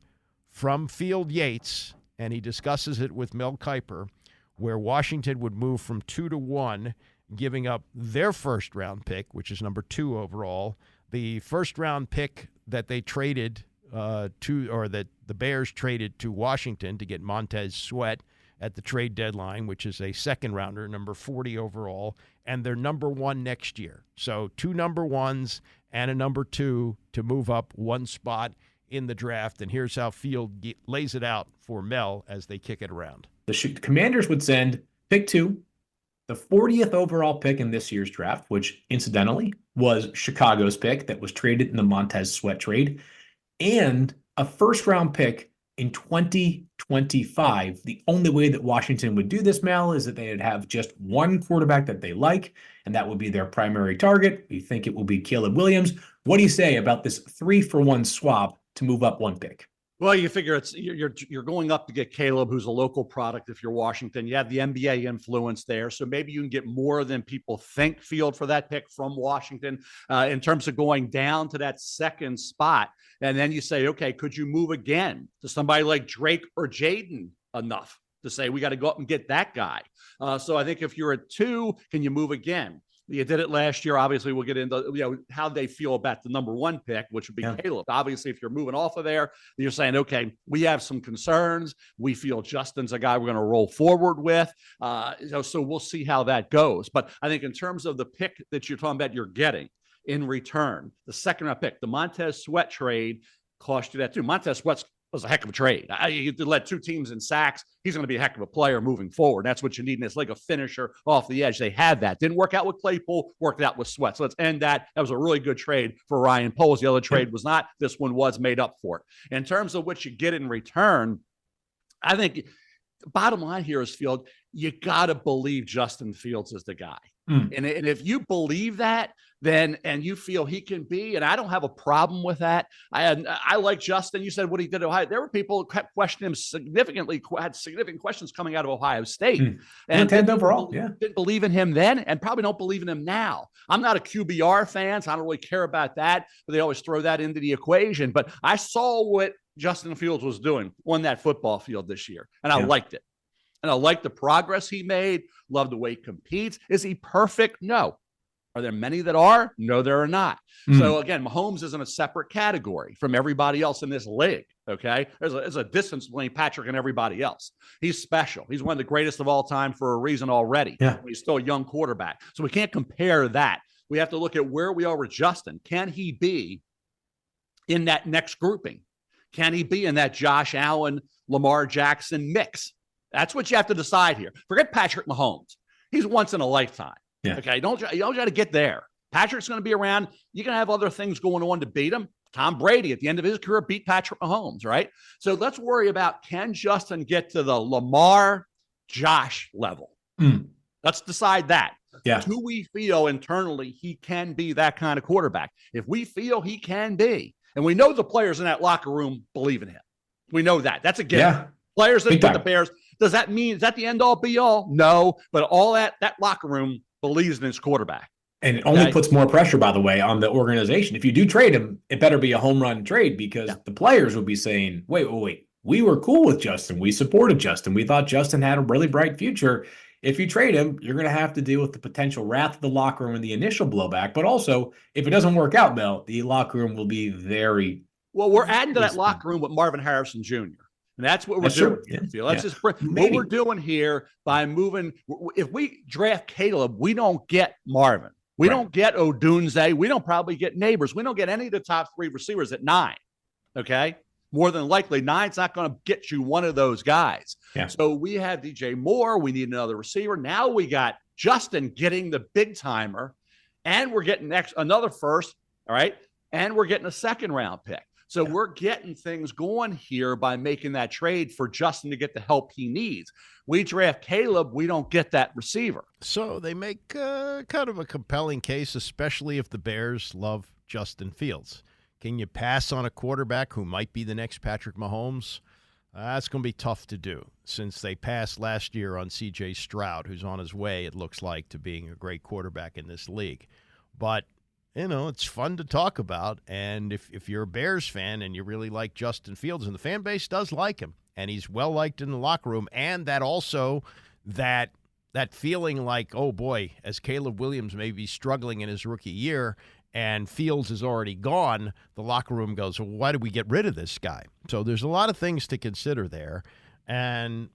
from Field Yates, and he discusses it with Mel Kiper, where Washington would move from 2 to 1, giving up their first-round pick, which is number 2 overall, the first-round pick that they traded that the Bears traded to Washington to get Montez Sweat at the trade deadline, which is a second-rounder, number 40 overall, and their number 1 next year. So 2 number 1s and a number 2 to move up 1 spot in the draft. And here's how Field lays it out for Mel as they kick it around. The Commanders would send pick 2, the 40th overall pick in this year's draft, which incidentally was Chicago's pick that was traded in the Montez Sweat trade, and a first-round pick in 2025. The only way that Washington would do this, Mel, is that they'd have just one quarterback that they like, and that would be their primary target. We think it will be Caleb Williams. What do you say about this 3-for-1 swap to move up 1 pick? Well, you figure you're going up to get Caleb, who's a local product. If you're Washington, you have the NBA influence there, so maybe you can get more than people think Field for that pick from Washington in terms of going down to that second spot. And then you say, okay, could you move again to somebody like Drake or Jaden enough to say we got to go up and get that guy? So I think if you're at 2, can you move again? You did it last year. Obviously, we'll get into how they feel about the number 1 pick, which would be Caleb. Obviously, if you're moving off of there, you're saying, okay, we have some concerns. We feel Justin's a guy we're going to roll forward with. So we'll see how that goes. But I think in terms of the pick that you're talking about, you're getting in return, the second-round pick, the Montez Sweat trade cost you that too. Montez Sweat was a heck of a trade. You led 2 teams in sacks. He's going to be a heck of a player moving forward. That's what you need in this league, a finisher off the edge. They had that. Didn't work out with Claypool, worked out with Sweat. So let's end that. That was a really good trade for Ryan Poles. The other trade was not. This one was made up for it. In terms of what you get in return, I think the bottom line here is, Field, you got to believe Justin Fields is the guy. And if you believe that, then, and you feel he can be, and I don't have a problem with that. I like Justin. You said what he did at Ohio. There were people who kept questioning him significantly, had significant questions coming out of Ohio State. And 10th overall, didn't believe in him then, and probably don't believe in him now. I'm not a QBR fan, so I don't really care about that, but they always throw that into the equation. But I saw what Justin Fields was doing on that football field this year, and I liked it. And I like the progress he made. Love the way he competes. Is he perfect? No. Are there many that are? No, there are not. So again, Mahomes is in a separate category from everybody else in this league. Okay. There's a distance between Patrick and everybody else. He's special. He's one of the greatest of all time for a reason already. Yeah. He's still a young quarterback. So we can't compare that. We have to look at where we are with Justin. Can he be in that next grouping? Can he be in that Josh Allen, Lamar Jackson mix? That's what you have to decide here. Forget Patrick Mahomes. He's once in a lifetime. Yeah. Okay. You don't try to get there. Patrick's going to be around. You're going to have other things going on to beat him. Tom Brady at the end of his career beat Patrick Mahomes, right? So let's worry about, can Justin get to the Lamar Josh level? Let's decide that. Yeah. Do we feel internally he can be that kind of quarterback? If we feel he can be, and we know the players in that locker room believe in him. We know that. That's a given. Yeah. Players that Big put time. the Bears, does that mean, is that the end all be all? No, but all that locker room believes in his quarterback. And it only puts more pressure, by the way, on the organization. If you do trade him, it better be a home run trade, because the players will be saying, wait. We were cool with Justin. We supported Justin. We thought Justin had a really bright future. If you trade him, you're going to have to deal with the potential wrath of the locker room and the initial blowback. But also, if it doesn't work out, Mel, the locker room will be very... Well, we're adding to that locker room with Marvin Harrison Jr. And that's what we're doing. Let's just what we're doing here by moving. If we draft Caleb, we don't get Marvin. We don't get Odunze. We don't probably get Neighbors. We don't get any of the top 3 receivers at 9. Okay. More than likely, 9's not going to get you one of those guys. Yeah. So we have DJ Moore. We need another receiver. Now we got Justin getting the big timer, and we're getting another first. All right. And we're getting a second round pick. So we're getting things going here by making that trade for Justin to get the help he needs. We draft Caleb, we don't get that receiver. So they make kind of a compelling case, especially if the Bears love Justin Fields. Can you pass on a quarterback who might be the next Patrick Mahomes? That's going to be tough to do, since they passed last year on C.J. Stroud, who's on his way, it looks like, to being a great quarterback in this league. But it's fun to talk about. And if you're a Bears fan and you really like Justin Fields, and the fan base does like him, and he's well-liked in the locker room, and that also that feeling like, oh, boy, as Caleb Williams may be struggling in his rookie year and Fields is already gone, the locker room goes, well, why did we get rid of this guy? So there's a lot of things to consider there. And,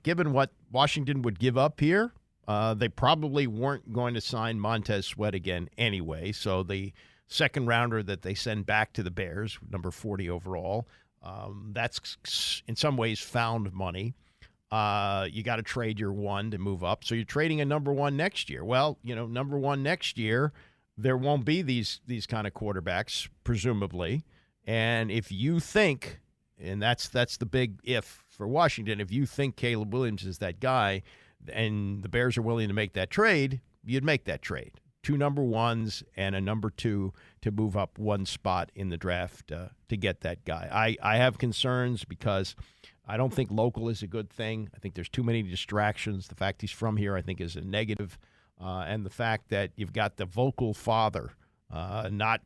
given what Washington would give up here, they probably weren't going to sign Montez Sweat again anyway. So the second rounder that they send back to the Bears, number 40 overall, that's in some ways found money. You got to trade your 1 to move up. So you're trading a number 1 next year. Well, number 1 next year, there won't be these kind of quarterbacks, presumably. And if you think, and that's the big if for Washington, if you think Caleb Williams is that guy, and the Bears are willing to make that trade, you'd make that trade. 2 number 1s and a number 2 to move up 1 spot in the draft to get that guy. I have concerns because I don't think local is a good thing. I think there's too many distractions. The fact he's from here, I think, is a negative. And the fact that you've got the vocal father, not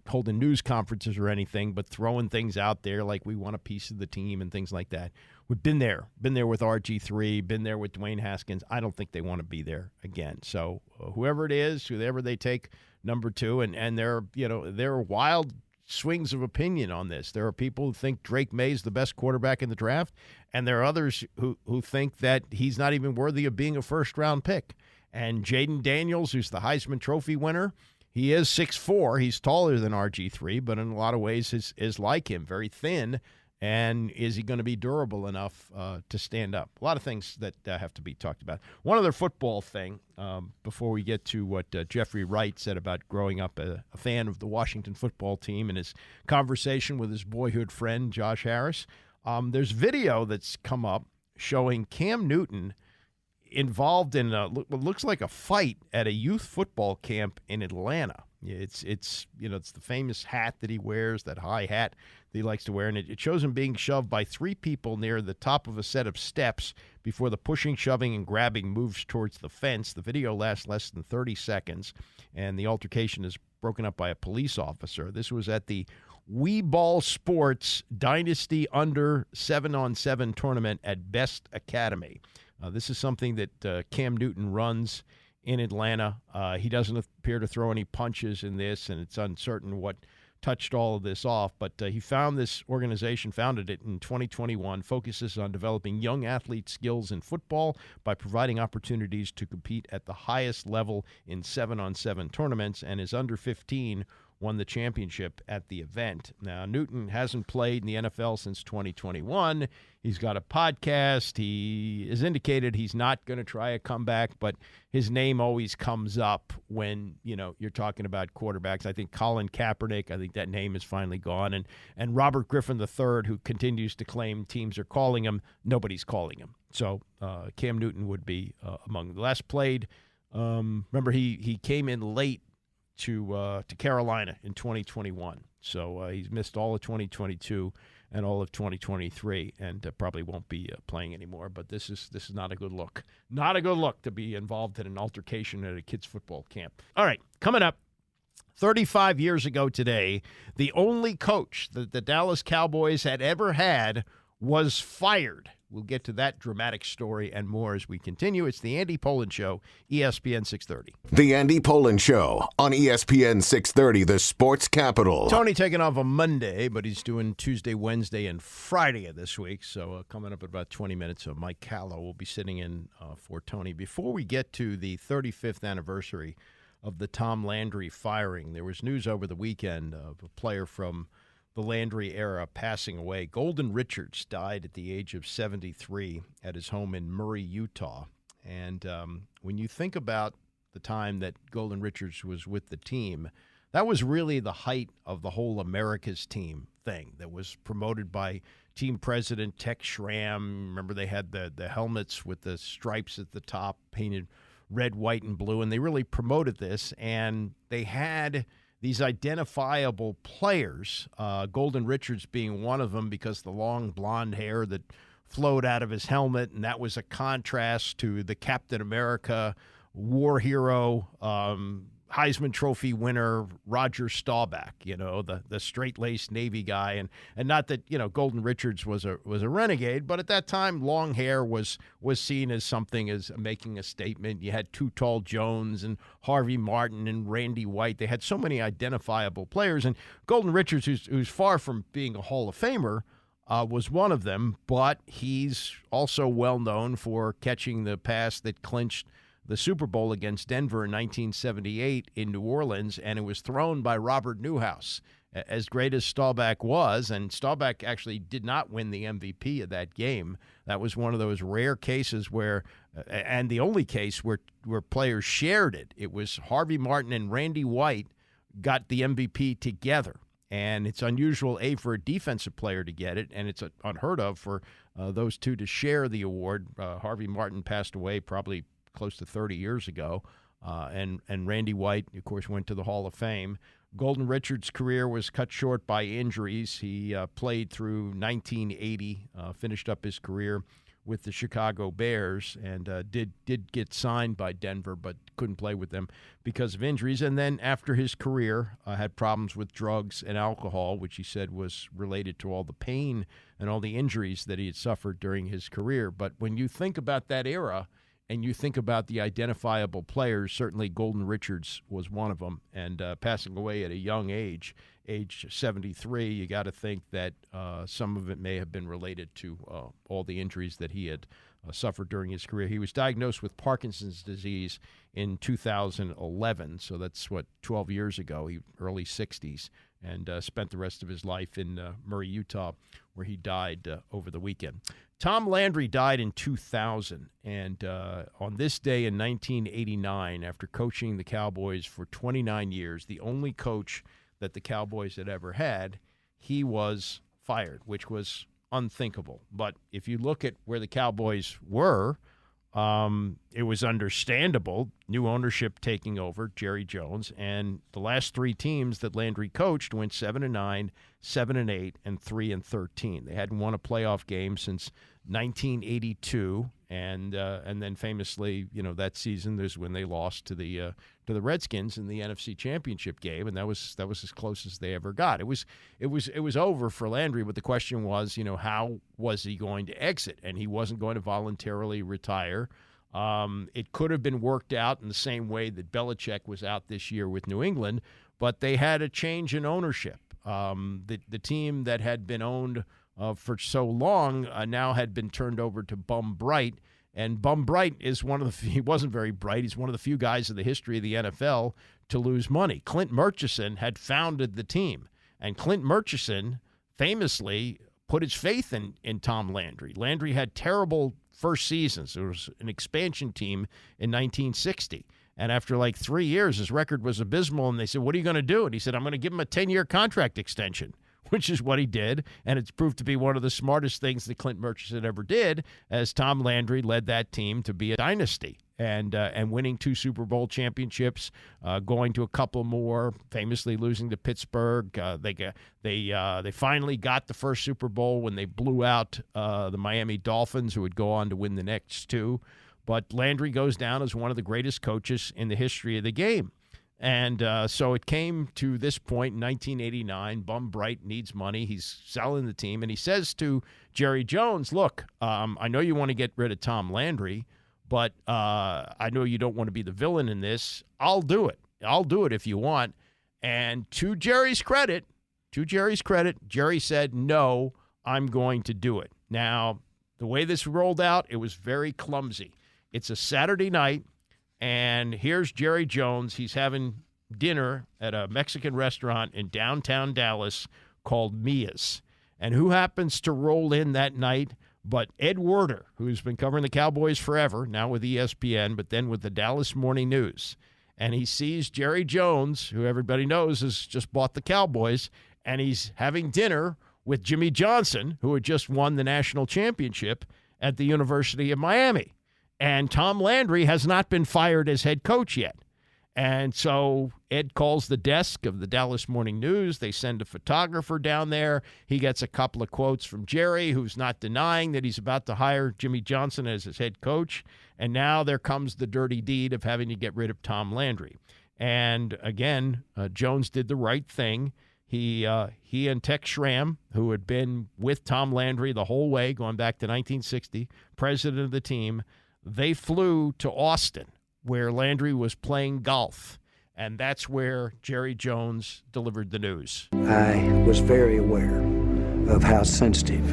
holding news conferences or anything, but throwing things out there like we want a piece of the team and things like that. We've been there with RG3, been there with Dwayne Haskins. I don't think they want to be there again. So whoever it is, whoever they take number 2, and there are wild swings of opinion on this. There are people who think Drake May's the best quarterback in the draft, and there are others who think that he's not even worthy of being a first-round pick. And Jaden Daniels, who's the Heisman Trophy winner, he is 6'4". He's taller than RG3, but in a lot of ways is like him, very thin. And is he going to be durable enough to stand up? A lot of things that have to be talked about. One other football thing before we get to what Jeffrey Wright said about growing up a fan of the Washington football team and his conversation with his boyhood friend, Josh Harris. There's video that's come up showing Cam Newton involved in what looks like a fight at a youth football camp in Atlanta. It's the famous hat that he wears, that high hat that he likes to wear, and it shows him being shoved by 3 people near the top of a set of steps before the pushing, shoving, and grabbing moves towards the fence. The video lasts less than 30 seconds, and the altercation is broken up by a police officer. This was at the Wee Ball Sports Dynasty Under 7-on-7 tournament at Best Academy. This is something that Cam Newton runs in Atlanta. He doesn't appear to throw any punches in this, and it's uncertain what touched all of this off. But he founded it in 2021, focuses on developing young athletes' skills in football by providing opportunities to compete at the highest level in 7-on-7 tournaments, and his under 15 won the championship at the event. Now, Newton hasn't played in the NFL since 2021. He's got a podcast. He has indicated he's not going to try a comeback, but his name always comes up when, you're talking about quarterbacks. I think Colin Kaepernick, I think that name is finally gone. And Robert Griffin III, who continues to claim teams are calling him, nobody's calling him. So Cam Newton would be among the last played. Remember, he came in late to Carolina in 2021. So he's missed all of 2022 and all of 2023, and probably won't be playing anymore. But this is not a good look. Not a good look to be involved in an altercation at a kids' football camp. All right, coming up, 35 years ago today, the only coach that the Dallas Cowboys had ever had was fired. We'll get to that dramatic story and more as we continue. It's the Andy Pollin Show, ESPN 630. The Andy Pollin Show on ESPN 630, the sports capital. Tony taking off on Monday, but he's doing Tuesday, Wednesday, and Friday of this week. So coming up in about 20 minutes, Mike Callow will be sitting in for Tony. Before we get to the 35th anniversary of the Tom Landry firing, there was news over the weekend of a player from the Landry era passing away. Golden Richards died at the age of 73 at his home in Murray, Utah. And when you think about the time that Golden Richards was with the team, that was really the height of the whole America's team thing that was promoted by team president Tex Schramm. Remember, they had the helmets with the stripes at the top painted red, white, and blue, and they really promoted this. And they had these identifiable players, Golden Richards being one of them because the long blonde hair that flowed out of his helmet, and that was a contrast to the Captain America war hero, Heisman Trophy winner Roger Staubach, the straight-laced Navy guy, and not that Golden Richards was a renegade, but at that time long hair was seen as something as making a statement. You had Too Tall Jones and Harvey Martin and Randy White. They had so many identifiable players, and Golden Richards, who's far from being a Hall of Famer, was one of them, but he's also well known for catching the pass that clinched the Super Bowl against Denver in 1978 in New Orleans, and it was thrown by Robert Newhouse. As great as Staubach was, and Staubach actually did not win the MVP of that game. That was one of those rare cases where, and the only case where players shared it. It was Harvey Martin and Randy White got the MVP together. And it's unusual, for a defensive player to get it, and it's unheard of for those two to share the award. Harvey Martin passed away probably close to 30 years ago, and Randy White, of course, went to the Hall of Fame. Golden Richards' career was cut short by injuries. He played through 1980, finished up his career with the Chicago Bears, and did get signed by Denver, but couldn't play with them because of injuries. And then after his career, had problems with drugs and alcohol, which he said was related to all the pain and all the injuries that he had suffered during his career. But when you think about that era, and you think about the identifiable players, certainly Golden Richards was one of them, and passing away at a young age 73, you got to think that some of it may have been related to all the injuries that he had suffered during his career. He was diagnosed with Parkinson's disease in 2011, so that's, 12 years ago, early 60s, and spent the rest of his life in Murray, Utah, where he died over the weekend. Tom Landry died in 2000, and on this day in 1989, after coaching the Cowboys for 29 years, the only coach that the Cowboys had ever had, he was fired, which was unthinkable. But if you look at where the Cowboys were, it was understandable. New ownership taking over, Jerry Jones, and the last three teams that Landry coached went 7-9, 7-8, and 3-13. They hadn't won a playoff game since 1982, and then famously, that season there's when they lost to the Redskins in the NFC Championship game, and that was as close as they ever got. It was over for Landry, but the question was, how was he going to exit? And he wasn't going to voluntarily retire. It could have been worked out in the same way that Belichick was out this year with New England, but they had a change in ownership. The team that had been owned for so long now had been turned over to Bum Bright, and Bum Bright is he wasn't very bright. He's one of the few guys in the history of the NFL to lose money. Clint Murchison had founded the team, and Clint Murchison famously put his faith in Tom Landry. Landry had terrible first seasons. There was an expansion team in 1960. And after like 3 years, his record was abysmal. And they said, what are you going to do? And he said, I'm going to give him a 10-year contract extension, which is what he did. And it's proved to be one of the smartest things that Clint Murchison ever did, as Tom Landry led that team to be a dynasty and winning 2 Super Bowl championships, going to a couple more, famously losing to Pittsburgh. They finally got the first Super Bowl when they blew out the Miami Dolphins, who would go on to win the next 2. But Landry goes down as one of the greatest coaches in the history of the game. And so it came to this point in 1989. Bum Bright needs money. He's selling the team. And he says to Jerry Jones, look, I know you want to get rid of Tom Landry, but I know you don't want to be the villain in this. I'll do it. I'll do it if you want. And to Jerry's credit, Jerry said, no, I'm going to do it. Now, the way this rolled out, it was very clumsy. It's a Saturday night, and here's Jerry Jones. He's having dinner at a Mexican restaurant in downtown Dallas called Mia's. And who happens to roll in that night but Ed Werder, who's been covering the Cowboys forever, now with ESPN, but then with the Dallas Morning News. And he sees Jerry Jones, who everybody knows has just bought the Cowboys, and he's having dinner with Jimmy Johnson, who had just won the national championship at the University of Miami. And Tom Landry has not been fired as head coach yet. And so Ed calls the desk of the Dallas Morning News. They send a photographer down there. He gets a couple of quotes from Jerry, who's not denying that he's about to hire Jimmy Johnson as his head coach. And now there comes the dirty deed of having to get rid of Tom Landry. And again, Jones did the right thing. He and Tex Schramm, who had been with Tom Landry the whole way, going back to 1960, president of the team, they flew to Austin, where Landry was playing golf, and that's where Jerry Jones delivered the news. I was very aware of how sensitive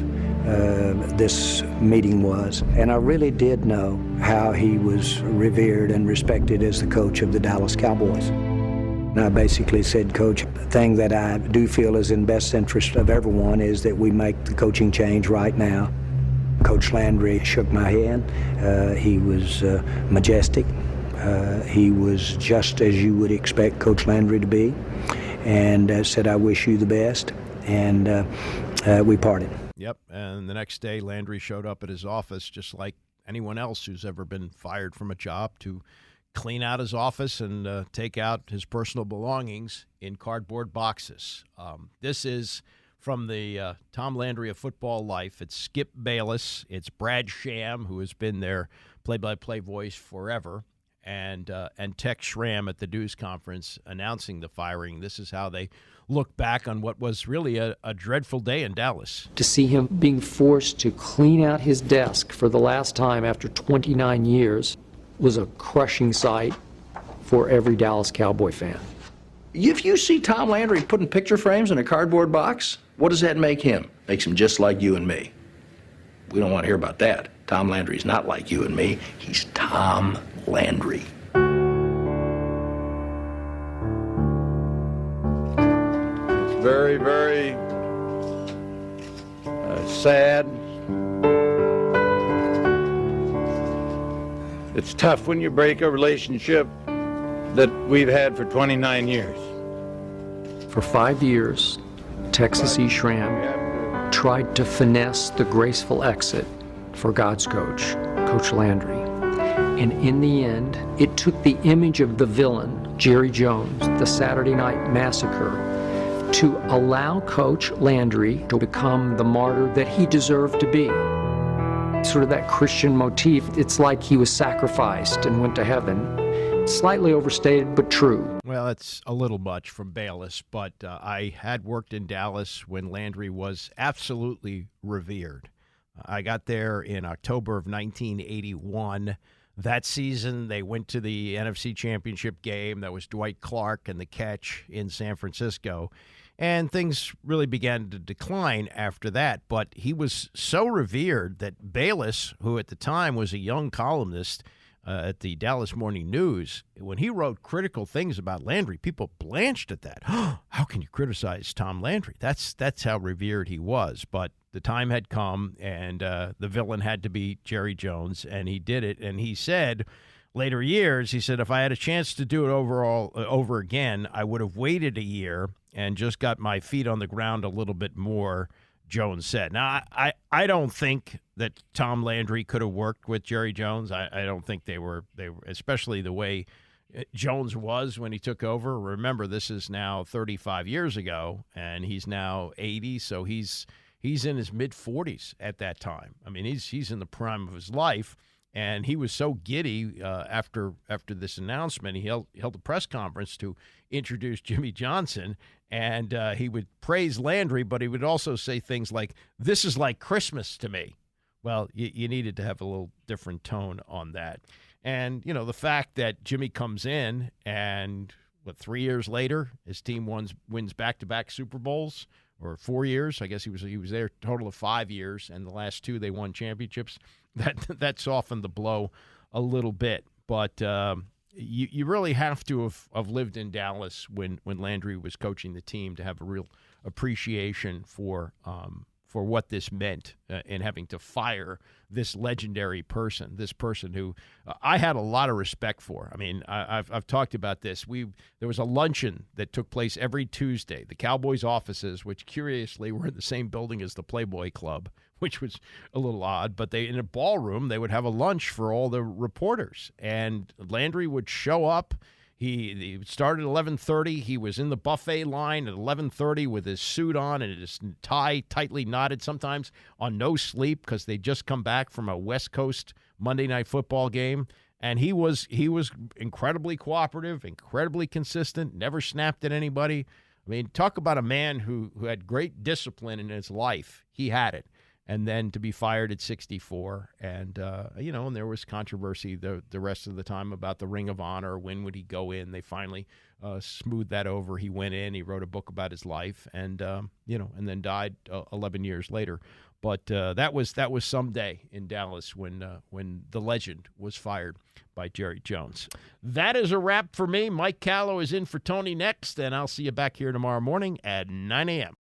this meeting was, and I really did know how he was revered and respected as the coach of the Dallas Cowboys. And I basically said, Coach, the thing that I do feel is in best interest of everyone is that we make the coaching change right now. Coach Landry shook my hand. He was majestic. He was just as you would expect Coach Landry to be, and said, I wish you the best, and we parted. Yep, and the next day Landry showed up at his office just like anyone else who's ever been fired from a job to clean out his office and take out his personal belongings in cardboard boxes. This is from the Tom Landry of football life. It's Skip Bayless. It's Brad Sham, who has been their play-by-play voice forever, and Tex Schramm at the news conference announcing the firing. This is how they look back on what was really a dreadful day in Dallas. To see him being forced to clean out his desk for the last time after 29 years was a crushing sight for every Dallas Cowboy fan. If you see Tom Landry putting picture frames in a cardboard box, what does that make him? Makes him just like you and me. We don't want to hear about that. Tom Landry's not like you and me. He's Tom Landry. It's very, very sad. It's tough when you break a relationship that we've had for 29 years. For 5 years, Texas E. Schramm tried to finesse the graceful exit for God's coach, Coach Landry. And in the end, it took the image of the villain, Jerry Jones, the Saturday Night Massacre, to allow Coach Landry to become the martyr that he deserved to be. Sort of that Christian motif. It's like he was sacrificed and went to heaven. Slightly overstated, but true. Well, it's a little much from Bayless, but I had worked in Dallas when Landry was absolutely revered. I got there in October of 1981. That season, they went to the NFC Championship game. That was Dwight Clark and the catch in San Francisco. And things really began to decline after that. But he was so revered that Bayless, who at the time was a young columnist at the Dallas Morning News, when he wrote critical things about Landry, people blanched at that. How can you criticize Tom Landry? That's how revered he was. But the time had come, and the villain had to be Jerry Jones, and he did it. And he said, later years, he said, if I had a chance to do it over again, I would have waited a year and just got my feet on the ground a little bit more, Jones said. Now, I don't think that Tom Landry could have worked with Jerry Jones. I don't think they were, especially the way Jones was when he took over. Remember, this is now 35 years ago, and he's now 80, so he's in his mid-40s at that time. I mean, he's in the prime of his life, and he was so giddy after this announcement. He held a press conference to introduce Jimmy Johnson, and he would praise Landry, but he would also say things like, "This is like Christmas to me." Well, you needed to have a little different tone on that. And, the fact that Jimmy comes in and, 3 years later, his team wins back-to-back Super Bowls, or 4 years. I guess he was there a total of 5 years, and the last two they won championships. That softened the blow a little bit. But you really have to have lived in Dallas when Landry was coaching the team to have a real appreciation for what this meant in having to fire this legendary person, this person who I had a lot of respect for. I mean, I've talked about this. There was a luncheon that took place every Tuesday. The Cowboys offices, which curiously were in the same building as the Playboy Club, which was a little odd, but in a ballroom, they would have a lunch for all the reporters. And Landry would show up. He started at 11:30. He was in the buffet line at 11:30 with his suit on and his tie tightly knotted, sometimes on no sleep because they'd just come back from a West Coast Monday Night Football game. And he was incredibly cooperative, incredibly consistent, never snapped at anybody. I mean, talk about a man who had great discipline in his life. He had it. And then to be fired at 64. And, and there was controversy the rest of the time about the Ring of Honor. When would he go in? They finally smoothed that over. He went in. He wrote a book about his life and, and then died 11 years later. But that was some day in Dallas when the legend was fired by Jerry Jones. That is a wrap for me. Mike Callow is in for Tony next, and I'll see you back here tomorrow morning at 9 a.m.